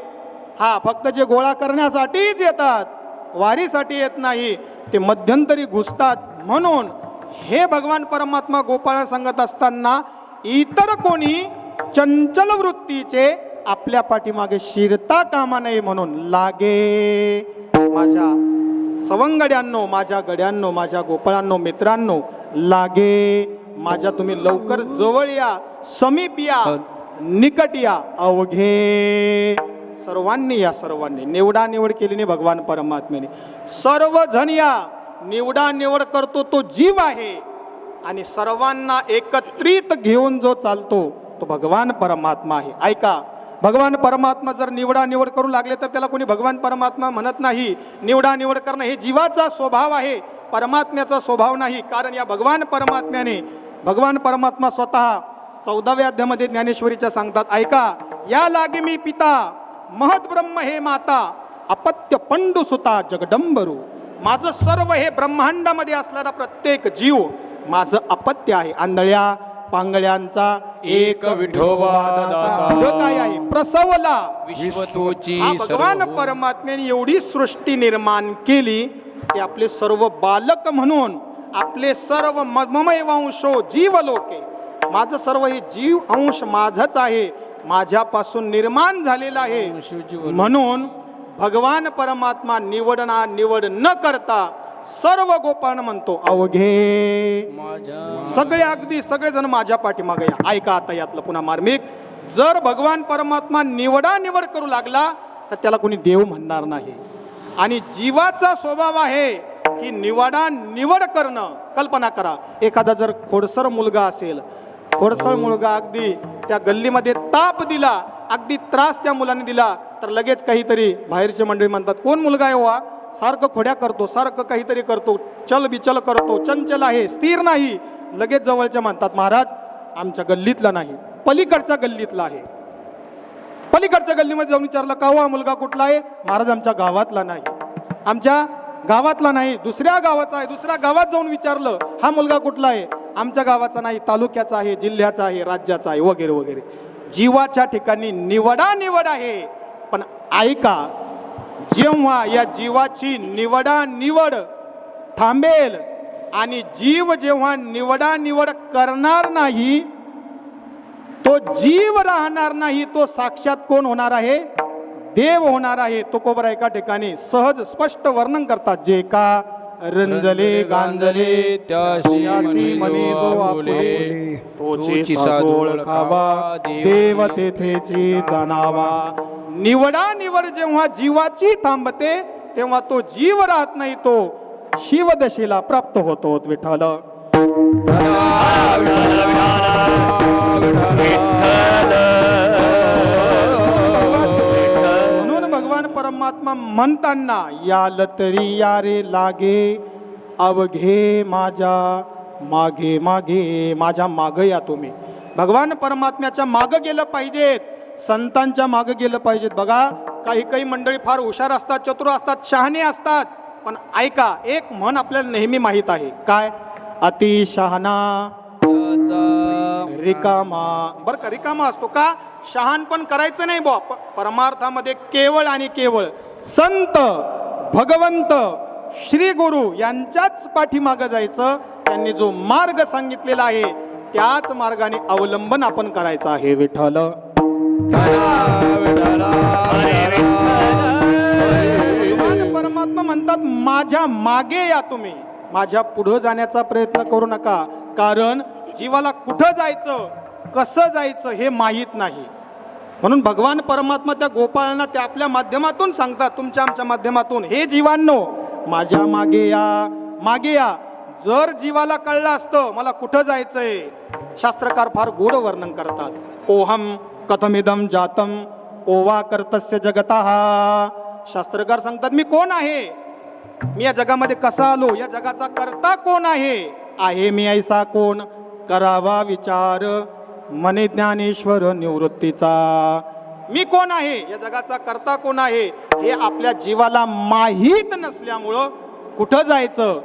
हा फक्त जे गोळा करण्यासाठीच येतात, वारीसाठी येत नाही, ते मध्यंतरी घुसतात. म्हणून हे भगवान परमात्मा गोपाळ सांगत असताना इतर कोणी चंचल वृत्तीचे आपल्या पाठीमागे शिरता कामा नये म्हणून लागे. माझ्या सवंगड्यांनो, माझ्या गड्यांनो, माझ्या गोपाळांनो, मित्रांनो, लागे माझ्या, तुम्ही लवकर जवळ या, समीप या, निकट या, अवघे सर्वांनी या. सर्वांनी निवडा निवड केली नाही भगवान परमात्म्याने, सर्वजण या. निवडा निवड करतो तो जीव आहे आणि सर्वांना एकत्रित घेऊन जो चालतो तो भगवान परमात्मा आहे. ऐका, भगवान परमात्मा जर निवडा निवड करू लागले तर त्याला कोणी भगवान परमात्मा म्हणत नाही. निवडा निवड करणं हे जीवाचा स्वभाव आहे, परमात्म्याचा स्वभाव नाही. कारण या भगवान परमात्म्याने, भगवान परमात्मा स्वतः 14व्या अध्यायामध्ये ज्ञानेश्वरीच्या सांगतात, ऐका, या लागे मी पिता, महत ब्रह्म हे माता, अपत्य पंडू सुता जगदंबरू. माझं सर्व हे ब्रह्मांडामध्ये असणारा प्रत्येक जीव माझं अपत्य आहे. आंधळ्या पांगळ्यांचा एक विठोबा दाता काय आहे, प्रसवला विश्वतोची हा भगवान परमात्म्याने एवढी सृष्टी निर्माण केली की आपले सर्व बालक म्हणून, आपले सर्व ममय वंशो जीव लोके, माझं सर्व हे जीव अंश माझंच आहे, माझ्यापासून निर्माण झालेला आहे. म्हणून भगवान परमात्मा निवड न करता सर्व गोपाळ म्हणतो, अवघे सगळे, अगदी सगळेजण माझ्या पाठीमागे या. ऐका आता यातलं पुन्हा मार्मिक, जर भगवान परमात्मा निवडा निवड करू लागला तर त्याला कोणी देव म्हणणार नाही. आणि जीवाचा स्वभाव आहे की निवडा निवड करणं. कल्पना करा, एखादा जर खोडसर मुलगा असेल, खोडसर मुलगा अगदी त्या गल्लीमध्ये ताप दिला, अगदी त्रास त्या मुलाने दिला, तर लगेच काहीतरी बाहेरचे मंडळी म्हणतात, कोण मुलगा आहे वा, सारखं खोड्या करतो, सारखं काहीतरी करतो, चल बिचल करतो, चंचल आहे, स्थिर नाही. लगेच जवळच्या म्हणतात, महाराज आमच्या गल्लीतला नाही, पलीकडच्या गल्लीतला आहे. पलीकडच्या गल्लीमध्ये जाऊन विचारलं, का हा मुलगा कुठला आहे, महाराज आमच्या गावातला नाही, आमच्या गावातला नाही, दुसऱ्या गावाचा आहे. दुसऱ्या गावात जाऊन विचारलं, हा मुलगा कुठला आहे, आमच्या गावाचा नाही, तालुक्याचा आहे, जिल्ह्याचा आहे, राज्याचा आहे, वगैरे वगैरे. जीवाच्या ठिकाणी निवडा निवड आहे. पण ऐका, जेव्हा या जीवाची निवडा निवड थांबेल आणि जीव जेव्हा निवडा निवड करणार नाही, तो जीव राहणार नाही, तो साक्षात कोण होणार आहे, देव होणार आहे. तुकोबरा एका ठिकाणी सहज स्पष्ट वर्णन करतात, जे का रंजले गांजले त्याशी मने जो आपुले तोची सागोळ खावा देव तेथेची जाणावा. निवडा निवड जेव्हा जीवाची थांबते तेव्हा तो जीव राहत नाही, तो शिवदशेला प्राप्त होतो विठ्ठल. म्हणून भगवान परमात्मा म्हणताना याल तरी यारे लागे अवघे माझ्या मागे मागे, माझ्या माग या तुम्ही. भगवान परमात्म्याच्या माग गेलं पाहिजेत, संतांच्या माग गेलं पाहिजेत. बघा काही काही मंडळी फार हुशार असतात, चतुर असतात, शहाणे असतात, पण ऐका एक म्हण आपल्याला नेहमी माहीत आहे काय, अति शहाणा रिकामा. बरं का रिकामा असतो का, शहाणपण करायचं नाही बुवा. परमार्थामध्ये केवळ आणि केवळ संत भगवंत श्री गुरु यांच्याच पाठीमागं जायचं. त्यांनी जो मार्ग सांगितलेला आहे त्याच मार्गाने अवलंबन आपण करायचं आहे विठ्ठल. भगवान परमात्मा म्हणतात माझ्या मागे या तुम्ही, माझ्या पुढे जाण्याचा प्रयत्न करू नका, कारण जीवाला कुठं जायचं कसं जायचं हे माहीत नाही. म्हणून भगवान परमात्मा त्या गोपाळांना त्या आपल्या माध्यमातून सांगतात, तुमच्या आमच्या माध्यमातून, हे जीवांनो माझ्या मागे या मागे या. जर जीवाला कळलं असतं मला कुठं जायचंय, शास्त्रकार फार गोड वर्णन करतात. कोहम कथमिदम जातम कोवा कर्तस्य जगतः. शास्त्रकार सांगतात मी कोण आहे, मी या जगामध्ये कसा आलो, या जगाचा कर्ता कोण आहे मी ऐसा कोण, करावा विचार मने ज्ञानेश्वर निवृत्तीचा. मी कोण आहे, या जगाचा कर्ता कोण आहे हे आपल्या जीवाला माहीत नसल्यामुळं कुठं जायचं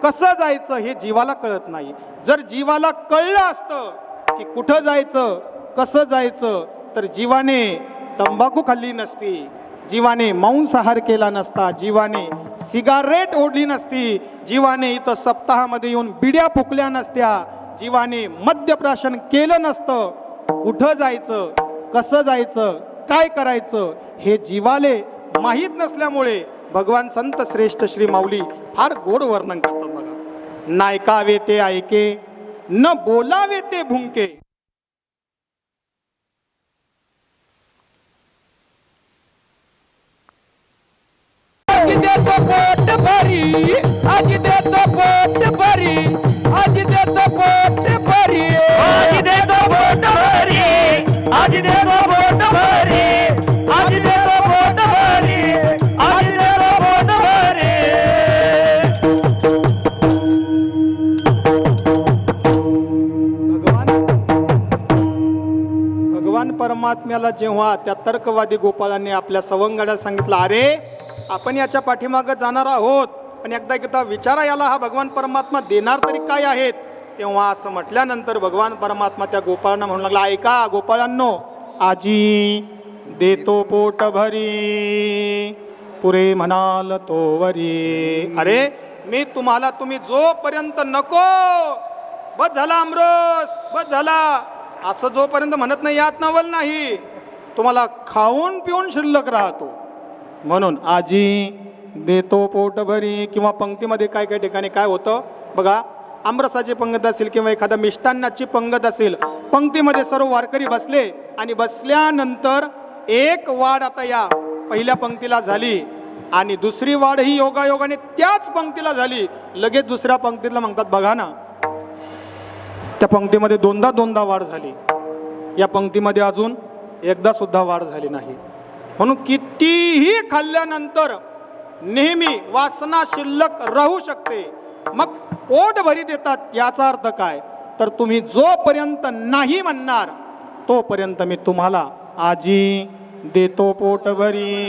कसं जायचं हे जीवाला कळत नाही. जर जीवाला कळलं असतं की कुठं जायचं कसं जायचं तर जीवाने तंबाखू खाल्ली नसती, जीवाने मांसाहार केला नसता, जीवाने सिगारेट ओढली नसती, जीवाने इथं सप्ताहामध्ये येऊन बिड्या फुकल्या नसत्या, जीवाने मद्यप्राशन केलं नसतं. कुठं जायचं कसं जायचं काय करायचं हे जीवाले माहीत नसल्यामुळे भगवान संत श्रेष्ठ श्री माऊली फार गोड वर्णन करतात. बघा, नायकावे ते ऐके न बोलावे ते भुंके. आज देतो पोट भरी, आज देतो पोट भरी, आज देतो पोट भरी, आज देतो पोट भरी, आज देतो पोट भरी, आज देतो पोट भरी, आज देतो पोट भरी. भगवान परमात्म्याला जेव्हा त्या तर्कवादी गोपाळांनी आपल्या सवंगड्याला सांगितलं अरे आपण याच्या पाठीमागं जाणार आहोत, पण एकदा विचारा याला हा भगवान परमात्मा देणार तरी काय आहेत, तेव्हा असं म्हटल्यानंतर भगवान परमात्मा त्या गोपाळांना म्हणू लागला ऐका गोपाळांनो, आजी देतो पोट भरी पुरे म्हणाल तोवरी. अरे मी तुम्हाला तुम्ही जोपर्यंत नको बस झाला आमरस बस झाला असं जोपर्यंत म्हणत नाही यात नवल नाही, तुम्हाला खाऊन पिऊन शिल्लक राहतो. म्हणून आजी देतो पोट भरी. किंवा पंक्तीमध्ये काय काय ठिकाणी काय होतं बघा, आमरसाची पंगत असेल किंवा एखादा मिष्टान्नाची पंगत असेल, पंक्तीमध्ये सर्व वारकरी बसले आणि बसल्यानंतर एक वाढ आता या पहिल्या पंक्तीला झाली आणि दुसरी वाढ ही योगायोगाने त्याच पंक्तीला झाली. लगेच दुसऱ्या पंक्तीला म्हणतात बघा ना त्या पंक्तीमध्ये दोनदा वाढ झाली, या पंक्तीमध्ये अजून एकदा सुद्धा वाढ झाली नाही. म्हणून कितीही खाल्ल्यानंतर नेहमी वासना शिल्लक राहू शकते. मग पोट भरी देतात याचा अर्थ काय तर तुम्ही जोपर्यंत नाही म्हणणार तोपर्यंत मी तुम्हाला आजी देतो पोट भरी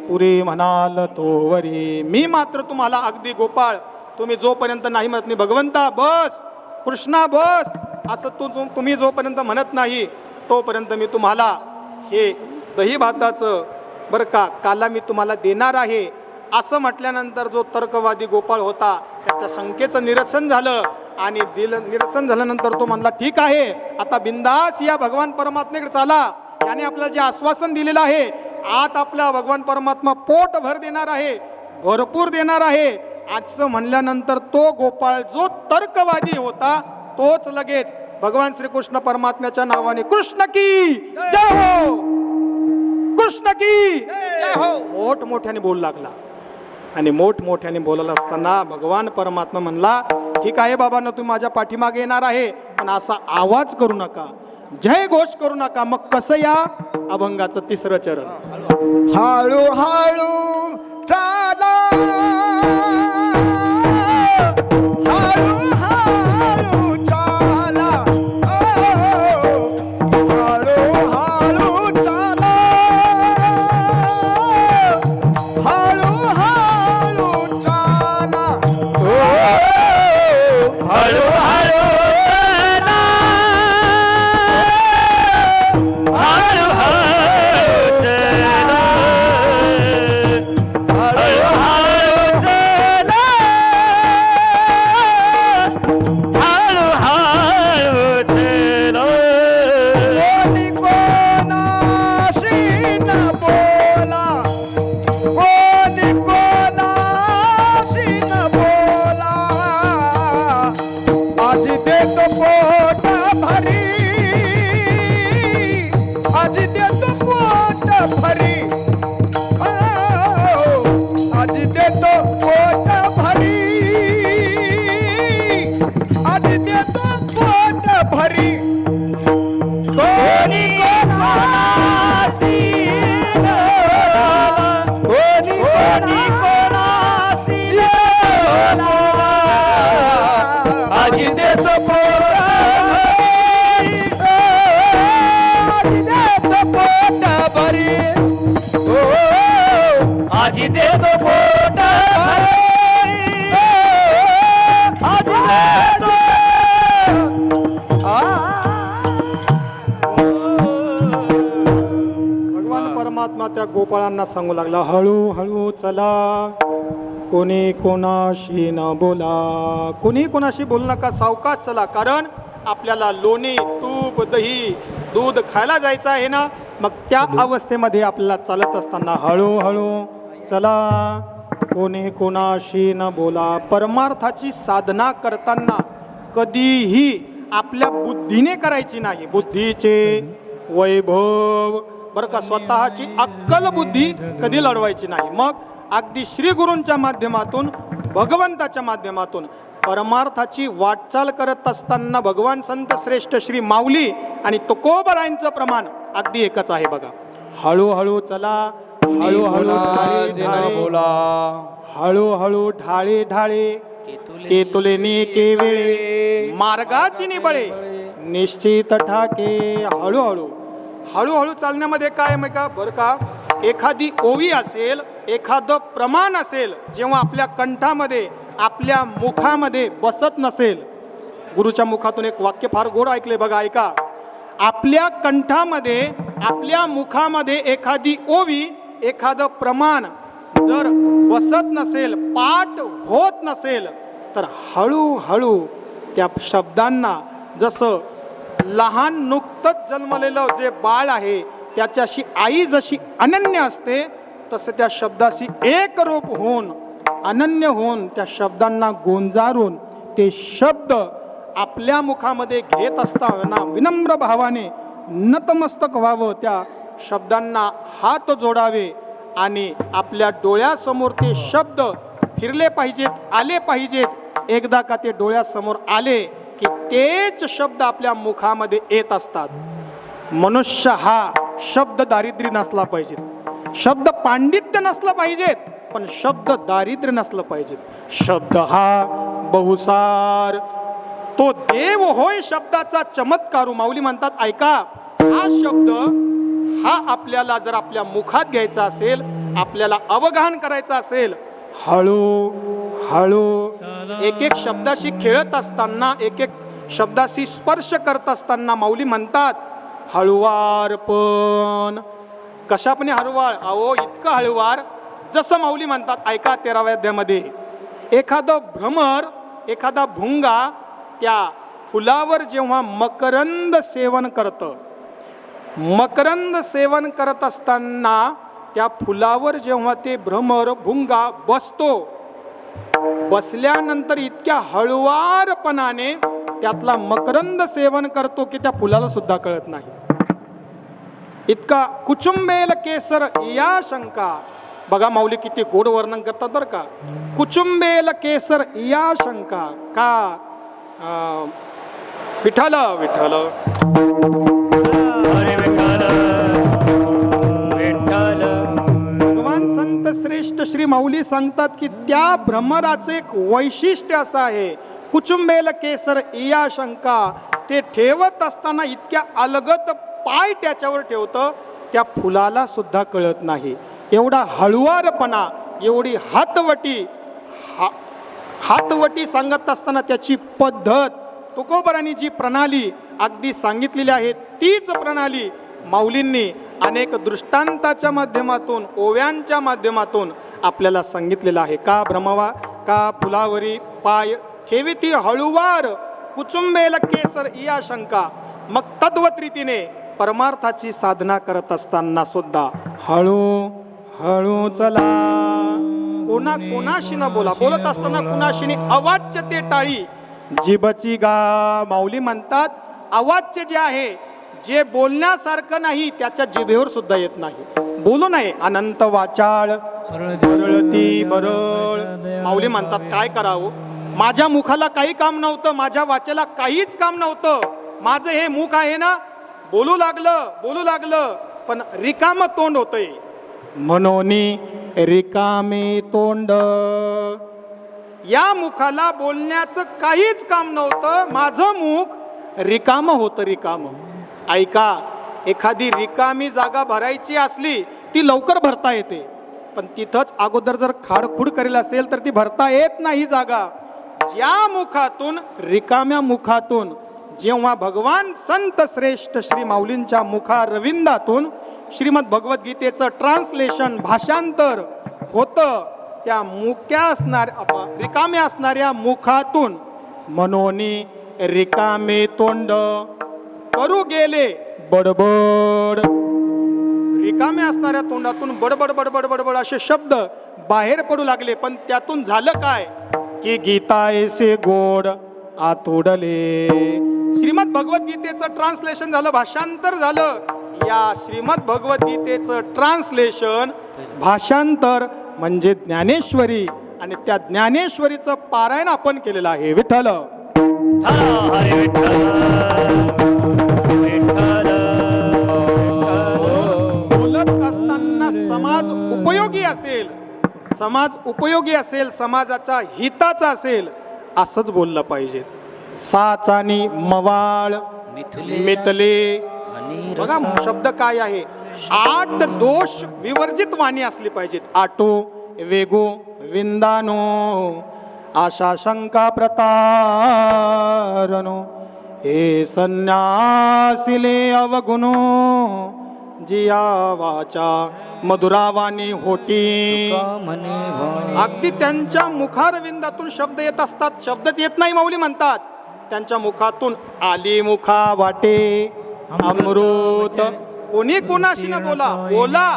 पुरे म्हणाल तोवरी. मी मात्र तुम्हाला अगदी गोपाळ तुम्ही जोपर्यंत नाही म्हणत नाही भगवंता बस कृष्णा बस असं तुम्ही जोपर्यंत म्हणत नाही तोपर्यंत मी तुम्हाला हे दही भाताचं बरं का काला मी तुम्हाला देणार आहे. असं म्हटल्यानंतर जो तर्कवादी गोपाळ होता त्याच्या शंकेचं निरसन झालं आणि निरसन झाल्यानंतर तो म्हणला ठीक आहे आता बिंदास या भगवान परमात्म्याकडे चाला, याने आपल्याला जे आश्वासन दिलेलं आहे आत आपला भगवान परमात्मा पोट भर देणार आहे, भरपूर देणार आहे असं म्हणल्यानंतर तो गोपाळ जो तर्कवादी होता तोच लगेच भगवान श्रीकृष्ण परमात्म्याच्या नावाने कृष्ण की जय हो, कृष्ण की जय हो. मोठमोठ्याने बोलू लागला. आणि मोठमोठ्याने बोलत असताना भगवान परमात्मा म्हणला, ठीक आहे बाबा ना, तुम्ही माझ्या पाठीमागे येणार आहे, पण असा आवाज करू नका, जय घोष करू नका. मग कसं या अभंगाचं तिसरं चरण. हळू हळू चाला, हळू हळू चाला, हळू हळू चाला, हळू हळू चाला, हळू हळू चला, हळू हळू चला, हळू हळू चला, हळू हळू चला. कोणी कोणाशी न बोला, कोणी कोणाशी न बोला, आधी देतो पोट भरी, आधी देतो पोट भरी, आधी देतो पोट भरी, आधी देतो पोट भरी. कोणी कोणाशी बोला, कोणी कोणाशी बोला, आजी देतो पोट, आधी देतो पोट भरी, आजी देतो पोट, आजी देतो. भगवान परमात्मा त्या गोपाळांना सांगू लागला, हळू हळू चला, कोणी कोणाशी न बोला, कोणी कोणाशी बोलू नका, सावकाश चला. कारण आपल्याला लोणी, तूप, दही, दूध खायला जायचं आहे ना. मग त्या अवस्थेमध्ये आपल्याला चालत असताना हळूहळू चला, कोणी कोणाशी न बोला. परमार्थाची साधना करताना कधीही आपल्या बुद्धीने करायची नाही. बुद्धीचे वैभव बरं का, स्वतःची अक्कल बुद्धी कधी लढवायची नाही. मग अगदी श्री गुरूंच्या माध्यमातून, भगवंताच्या माध्यमातून परमार्थाची वाटचाल करत असताना भगवान संत श्रेष्ठ श्री माऊली आणि तुकोबरायांचं प्रमाण अगदी एकच आहे बघा. हळूहळू चला, हळूहळू ढाळे ढाळे, बोला हळूहळू ढाळे ढाळे, केतुले नेके वेळे, मार्गाची निबळे निश्चित ठाके. हळूहळू हळूहळू चालण्यामध्ये काय माहिती का बरं का, एखादी ओवी असेल, एखादं प्रमाण असेल, जेव्हा आपल्या कंठामध्ये, आपल्या मुखामध्ये बसत नसेल. गुरुच्या मुखातून एक वाक्य फार गोड ऐकले बघा, ऐका. आपल्या कंठामध्ये, आपल्या मुखामध्ये एखादी ओवी, एखादं प्रमाण जर बसत नसेल, पाठ होत नसेल, तर हळूहळू त्या शब्दांना, जसं लहान नुकतंच जन्मलेलं जे बाळ आहे त्याच्याशी आई जशी अनन्य असते, तसं त्या शब्दाशी एक रूप होऊन, अनन्य होऊन, त्या शब्दांना गोंजारून ते शब्द आपल्या मुखामध्ये घेत असताना विनम्र भावाने नतमस्तक व्हावं, त्या शब्दांना हात जोडावे आणि आपल्या डोळ्यासमोर ते शब्द फिरले पाहिजेत, आले पाहिजेत. एकदा का ते डोळ्यासमोर आले की तेच शब्द आपल्या मुखामध्ये येत असतात. मनुष्य हा शब्द दारिद्र्य नसला पाहिजे, शब्द पांडित्य नसलं पाहिजेत, पण शब्द दारिद्र्य नसलं पाहिजे. शब्द हा बहुसार, तो देव होय शब्दाचा चमत्कारू. माऊली म्हणतात, ऐका, हा शब्द हा आपल्याला जर आपल्या मुखात घ्यायचा असेल, आपल्याला अवगाहन करायचं असेल, हळू हळू एक एक शब्दाशी खेळत असताना, एक एक शब्दाशी स्पर्श करत असताना माऊली म्हणतात, हळुवार पण. कशापणे हळुवार? अहो इतकं हळुवार, जसं माऊली म्हणतात, ऐका 13व्या अध्यायामध्ये, एखादं भ्रमर, एखादा भुंगा त्या फुलावर जेव्हा मकरंद सेवन करतं, मकरंद सेवन करत असताना त्या फुलावर जेव्हा ते भ्रमर, भुंगा बसतो, बसल्यानंतर इतक्या हळुवारपणाने त्यातला मकरंद सेवन करतो की त्या फुलाला सुद्धा कळत नाही. इतका कुचुंबेल केसर या शंका. बघा माऊली किती गोड वर्णन करतात बरं का. कुचुंबेल केसर या शंका का. विठ्ठल विठ्ठल हरे विठ्ठल विठ्ठल. भगवान संत श्रेष्ठ श्री माऊली सांगतात की त्या भ्रमराचे एक वैशिष्ट्य असं आहे. कुचुंबेल केसर या शंका. ते ठेवत असताना इतक्या अलगत पाय त्याच्यावर ठेवतं त्या फुलाला सुद्धा कळत नाही. एवढा हळुवारपणा, एवढी हातवटी सांगत असताना त्याची पद्धत, तुकोबरांनी जी प्रणाली अगदी सांगितलेली आहे तीच प्रणाली माऊलींनी अनेक दृष्टांताच्या माध्यमातून, ओव्यांच्या माध्यमातून आपल्याला सांगितलेलं आहे. का भ्रमवा का फुलावरी पाय ठेवी ती हळुवार कुचुंबेल केसर या शंका. मग तद्वत रीतीने परमार्थाची साधना करत असताना सुद्धा हळू हळू चला. कोणाशी न बोला. बोलत असताना कुणाशी अवाच्य ते टाळी. जिभची गा. माऊली म्हणतात अवाच्य जे आहे, जे बोलण्यासारखं नाही त्याच्या जिभेवर सुद्धा येत नाही. बोलू नये. अनंत वाचाळ बरळती बरळ. माऊली म्हणतात काय करावं. माझ्या मुखाला काही काम नव्हतं, माझ्या वाचेला काहीच काम नव्हतं. माझं हे मुख आहे ना, बोलू लागलं पण रिकाम तोंड होतंय. म्हणून रिकामे तोंड. या मुखाला बोलण्याचं काहीच काम नव्हतं. माझं मुख रिकाम होतं. रिकाम. ऐका, एखादी रिकामी जागा भरायची असली ती लवकर भरता येते, पण तिथंच अगोदर जर खाडखुड करेल असेल तर ती भरता येत नाही जागा. ज्या मुखातून, रिकाम्या मुखातून जेव्हा भगवान संत श्रेष्ठ श्री माऊलींच्या मुखारविंदातून श्रीमद भगवद्गीतेचं ट्रान्सलेशन, भाषांतर होतं, त्या रिकाम्या असणाऱ्या मुखातून म्हणून रिकामे तोंड करू गेले बडबड. रिकामे असणाऱ्या तोंडातून बडबड बडबड बडबड असे शब्द बाहेर पडू लागले. पण त्यातून झालं काय की गीता ऐसे गोड आतुडले. श्रीमद भगवद्गीतेचं ट्रान्सलेशन झालं, भाषांतर झालं. या श्रीमद भगवद्गीतेचं ट्रान्सलेशन, भाषांतर म्हणजे ज्ञानेश्वरी, आणि त्या ज्ञानेश्वरीचं पारायण आपण केलेलं आहे. विठ्ठल हरे विठ्ठल विठ्ठल. बोलत असताना समाज उपयोगी असेल, समाजाच्या हिताचा असेल असंच बोललं पाहिजे. साचानी मवाळ मितले. बघा शब्द काय आहे. 8 दोष विवर्जित वाणी असली पाहिजेत. आटो वेगो विंदानो आशा शंका प्रतारनो हे संन्यासिले अवगुणो जिया वाचा मधुरावाणी होती. अगदी त्यांच्या मुखारविंदातून शब्द येत असतात. शब्दच येत नाही माऊली म्हणतात. त्यांच्या मुखातून आली मुखा वाटे अमृत. कोणी कोणाशी न बोला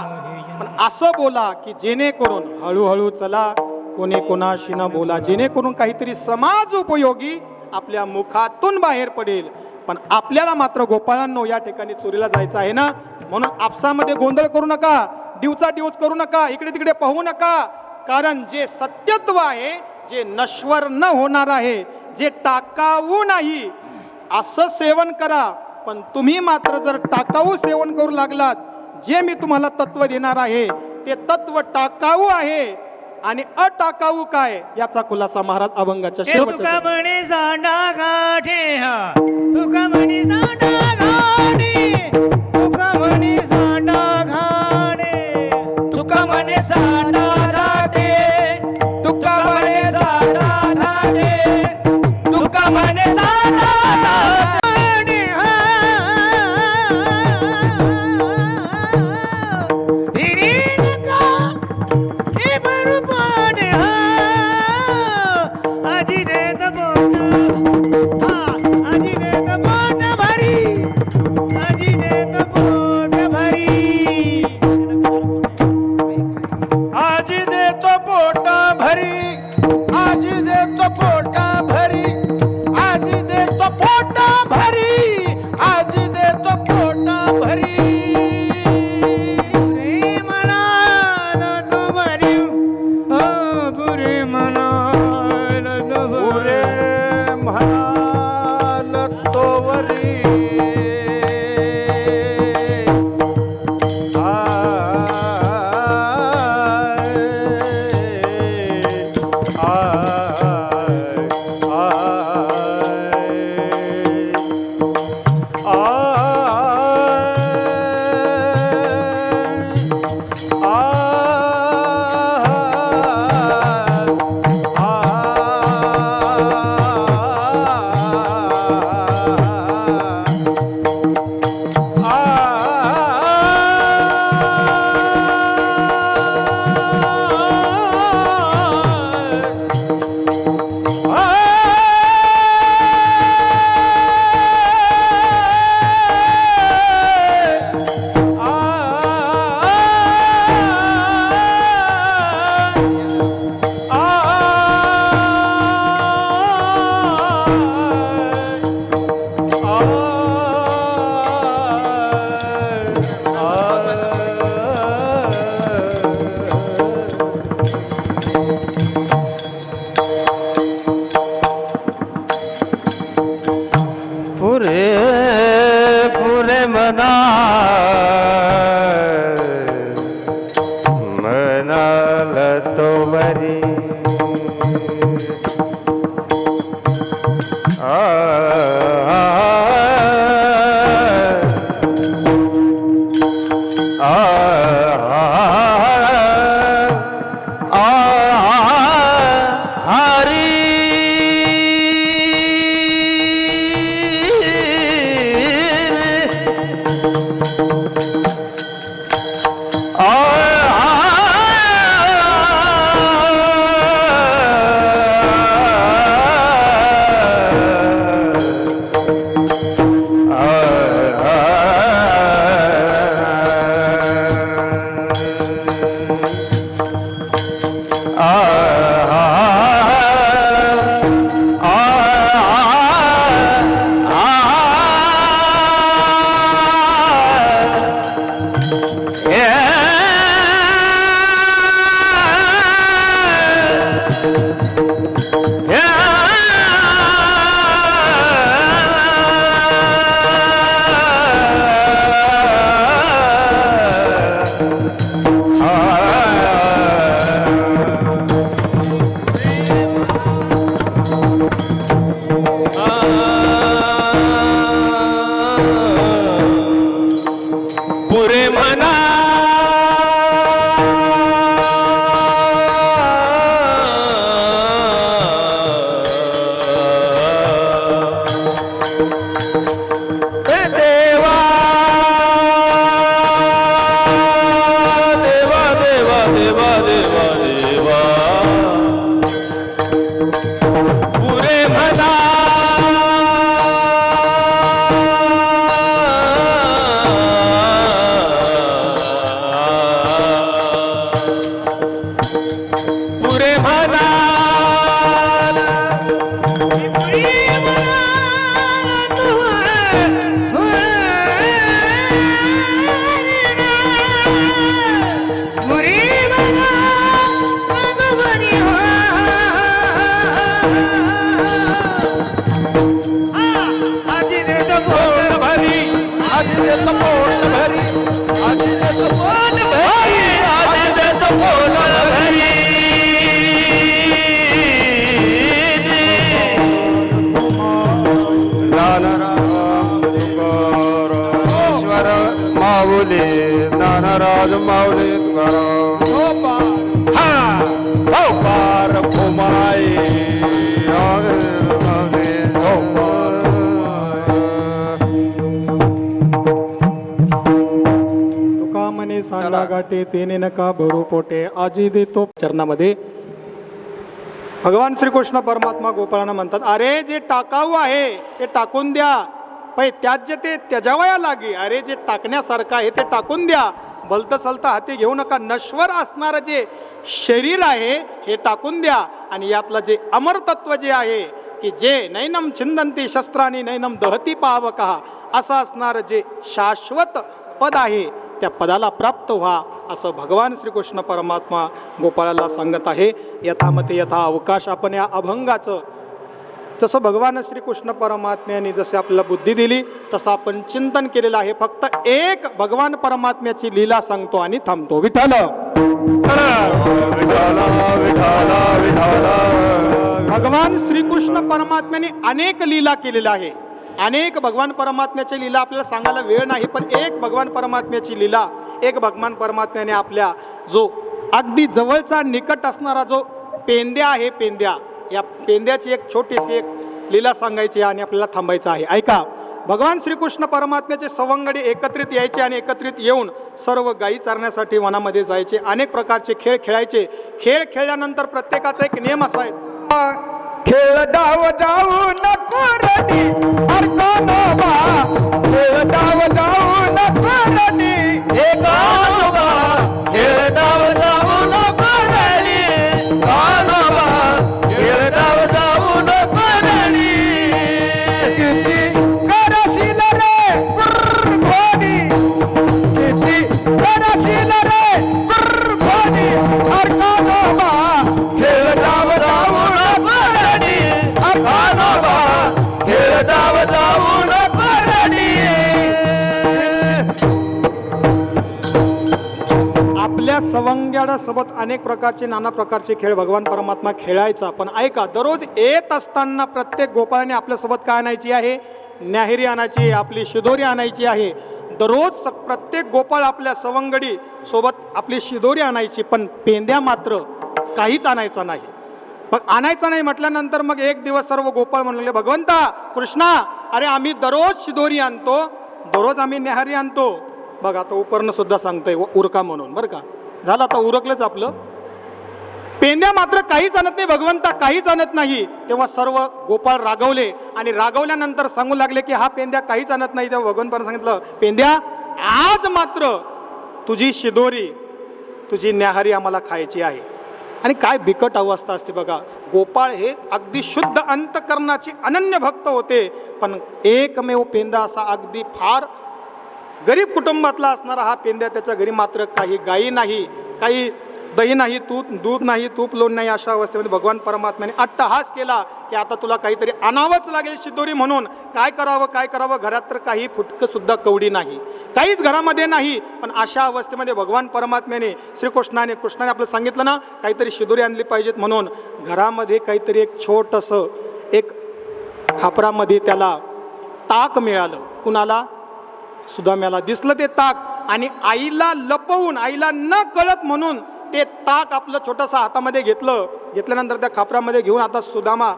पण असं बोला की जेणेकरून हळूहळू चला. कोणी कोणाशी न बोला जेणेकरून काहीतरी समाज उपयोगी आपल्या मुखातून बाहेर पडेल. पण आपल्याला मात्र गोपाळांनो या ठिकाणी चोरीला जायचं आहे ना, म्हणून आपसामध्ये गोंधळ करू नका, डिवचा डिवच करू नका, इकडे तिकडे पाहू नका. कारण जे सत्यत्व आहे, जे नश्वर न होणार आहे, जे टाकाऊ नाही, असं सेवन करा. पण तुम्ही मात्र जर टाकाऊ सेवन करू लागलात, जे मी तुम्हाला तत्व देणार आहे ते तत्व टाकाऊ आहे आणि अटाकाऊ काय याचा खुलासा महाराज अभंगाच्या शेवटच्या तुका म्हणे सांडा गाठे. हा तुका म्हणे सांडा गाठे. तुका म्हणे सांडा घाटे. तुका म्हणे सांडा घाटे. तुका म्हणे सांडा घाटे. तुका म्हणे सांडा घाटे. आजी देत बोट. आजी देत बोट भरी. पुरे म्हणा ए देवा देवा देवा देवा देवा देवा पुरे म्हणा पुरे म्हणा आजी देतो पोट भरी आजी देतो पोट भरी आजी देतो पोट भरी आजी देतो पोट भरी ईश्वर माऊली ज्ञानराज माऊली तुकाराम हा पार घुमाई तुका म्हणे सांगा गाठे तेने नका भरू पोटे आजी देतो चरणामध्ये भगवान श्रीकृष्ण परमात्मा गोपाळांना म्हणतात, अरे जे टाकाऊ आहे ते टाकून द्या, पै त्याज्य ते त्यजावया लागे. अरे जे टाकण्यासारखं आहे ते टाकून द्या, भलतं सलतं हाती घेऊ नका. नश्वर असणारं जे शरीर आहे हे टाकून द्या आणि यातलं जे अमरतत्व जे आहे की जे नैनम छिंदंती शस्त्रांनी नैनम दहती पावकहा असं असणारं जे शाश्वत पद आहे त्या पदाला प्राप्त व्हा असं भगवान श्रीकृष्ण परमात्मा गोपाळाला सांगत आहे. यथामते यथा अवकाश आपण या अभंगाचं जसं भगवान श्रीकृष्ण परमात्म्याने जसे आपल्याला बुद्धी दिली तसं आपण चिंतन केलेलं आहे. फक्त एक भगवान परमात्म्याची लीला सांगतो आणि थांबतो. विठ्ठल भगवान श्रीकृष्ण परमात्म्याने अनेक लीला केलेल्या आहे. अनेक भगवान परमात्म्याची लीला आपल्याला सांगायला वेळ नाही, पण एक भगवान परमात्म्याची लीला, एक भगवान परमात्म्याने आपल्या जो अगदी जवळचा निकट असणारा जो पेंद्या आहे, पेंद्या, या पेंद्याची एक छोटीशी एक लीला सांगायची आणि आपल्याला थांबायचं आहे. ऐका, भगवान श्रीकृष्ण परमात्म्याचे सवंगडी एकत्रित यायचे आणि एकत्रित येऊन सर्व गायी चारण्यासाठी वनामध्ये जायचे. अनेक प्रकारचे खेळ खेळायचे. खेळ खेळल्यानंतर प्रत्येकाचा एक नियम असायचा. खेळ डाव जाऊ नको रडी अर्धानोबा खेळ डाव जाऊ नको रडी एकानोबा खेळ डाव जाऊ नको रडी कानोबा खेळ डाव जाऊ नको रडी किती करशील रे कुर्र घोडी किती करशील रे कुर्र घोडी अर्धानोबा खेळ डाव जाऊ नको रडी कानोबा खेळ डाव जाऊ नको रडी. आपल्या सवंग्यासोबत अनेक प्रकारचे नाना प्रकारचे खेळ भगवान परमात्मा खेळायचा. पण ऐका, दररोज येत असताना प्रत्येक गोपाळाने आपल्यासोबत काय आणायची आहे? न्याहरी आणायची आहे, आपली शिदोरी आणायची आहे. दररोज प्रत्येक गोपाळ आपल्या सवंगडी सोबत आपली शिदोरी आणायची, पण पेंद्या मात्र काहीच आणायचा नाही. मग आणायचं नाही म्हटल्यानंतर मग एक दिवस सर्व गोपाळ म्हणले, भगवंता कृष्णा, अरे आम्ही दररोज शिदोरी आणतो, दररोज आम्ही न्याहारी आणतो. बघा आता उपरनं सुद्धा सांगतंय उरका म्हणून, बरं का, झालं आता उरकलंच आपलं. पेंद्या मात्र काहीच आणत नाही, भगवंता काहीच आणत नाही. तेव्हा सर्व गोपाळ रागवले आणि रागवल्यानंतर सांगू लागले की हा पेंद्या काहीच आणत नाही. तेव्हा भगवंतानं सांगितलं, पेंद्या आज मात्र तुझी शिदोरी, तुझी न्याहारी आम्हाला खायची आहे. आणि काय बिकट अवस्था असते बघा. गोपाळ हे अगदी शुद्ध अंतकरणाचे अनन्य भक्त होते, पण एकमेव पेंदा असा अगदी फार गरीब कुटुंबातला असणारा हा पेंद्या, त्याच्या घरी मात्र काही गायी नाही, काही दही नाही तूप, दूध नाही तूप, लोण नाही, अशा अवस्थेमध्ये भगवान परमात्म्याने अट्टहास केला की आता तुला काहीतरी आणावंच लागेल शिदोरी म्हणून. काय करावं, घरात तर काही फुटकं सुद्धा कवडी नाही, काहीच घरामध्ये नाही. पण अशा अवस्थेमध्ये भगवान परमात्म्याने कृष्णाने आपलं सांगितलं ना काहीतरी शिदोरी आणली पाहिजेत म्हणून. घरामध्ये काहीतरी एक छोटंसं एक खापरामध्ये त्याला ताक मिळालं. कुणाला? सुदाम्याला दिसलं ते ताक, आणि आईला लपवून, आईला न कळत म्हणून ते ताक आपलं छोटंसं हातामध्ये घेतल्यानंतर त्या खापरामध्ये घेऊन आता सुदामा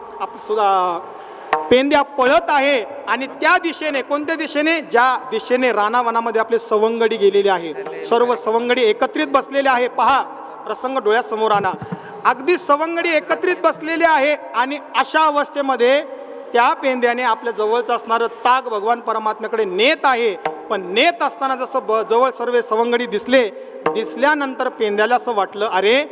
पेंद्या पळत आहे. आणि त्या दिशेने, कोणत्या दिशेने? ज्या दिशेने रानावनामध्ये आपले सवंगडी गेलेले आहे, सर्व सवंगडी एकत्रित बसलेले आहे. पहा प्रसंग डोळ्यासमोर आणा. अगदी सवंगडी एकत्रित बसलेले आहे आणि अशा अवस्थेमध्ये त्या पेंद्याने आपल्या जवळचं असणारं ताक भगवान परमात्म्याकडे नेत आहे. पण नेत असताना जसं जवळ सर्व सवंगडी दिसल्यानंतर पेंद्याला असं वाटलं, अरे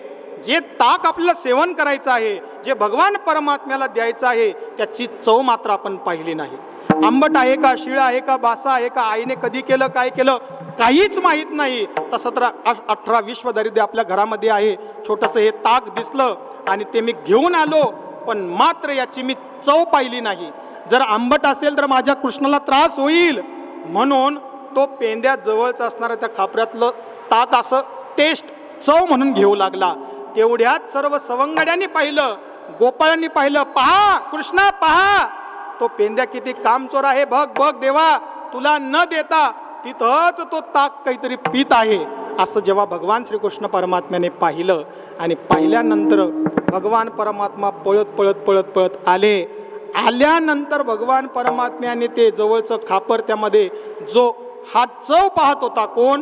जे ताक आपल्याला सेवन करायचं आहे, जे भगवान परमात्म्याला द्यायचं आहे, त्याची चव मात्र आपण पाहिली नाही. आंबट आहे का, शिळ आहे का, बासा आहे का, आईने कधी केलं, काय केलं, काहीच माहीत नाही. तसं तर 18-20 दारिद्र्य आपल्या घरामध्ये आहे. छोटंसं हे ताक दिसलं आणि ते मी घेऊन आलो, पण मात्र याची मी चव पाहिली नाही. जर आंबट असेल तर माझ्या कृष्णाला त्रास होईल म्हणून तो पेंद्या जवळचं असणारं त्या खापऱ्यातलं ताक असं टेस्ट, चव म्हणून घेऊ लागला. तेवढ्यात सर्व सवंगड्यांनी पाहिलं, गोपाळांनी पाहिलं, पहा कृष्णा पहा, तो पेंद्या किती कामचोर आहे, बघ देवा, तुला न देता तिथंच तो ताक काहीतरी पीत आहे. असं जेव्हा भगवान श्रीकृष्ण परमात्म्याने पाहिलं आणि पाहिल्यानंतर भगवान परमात्मा पळत आल्यानंतर भगवान परमात्म्याने ते जवळचं खापर, त्यामध्ये जो हात चव पाहत होता, कोण?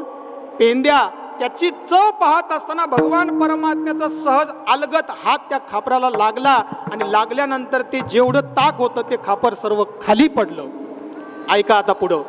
पेंद्या, त्याची चव पाहत असताना भगवान परमात्म्याचा सहज अलगत हात त्या खापराला लागला आणि लागल्यानंतर ते जेवढं ताक होतं ते खापर सर्व खाली पडलं. ऐका आता पुढं.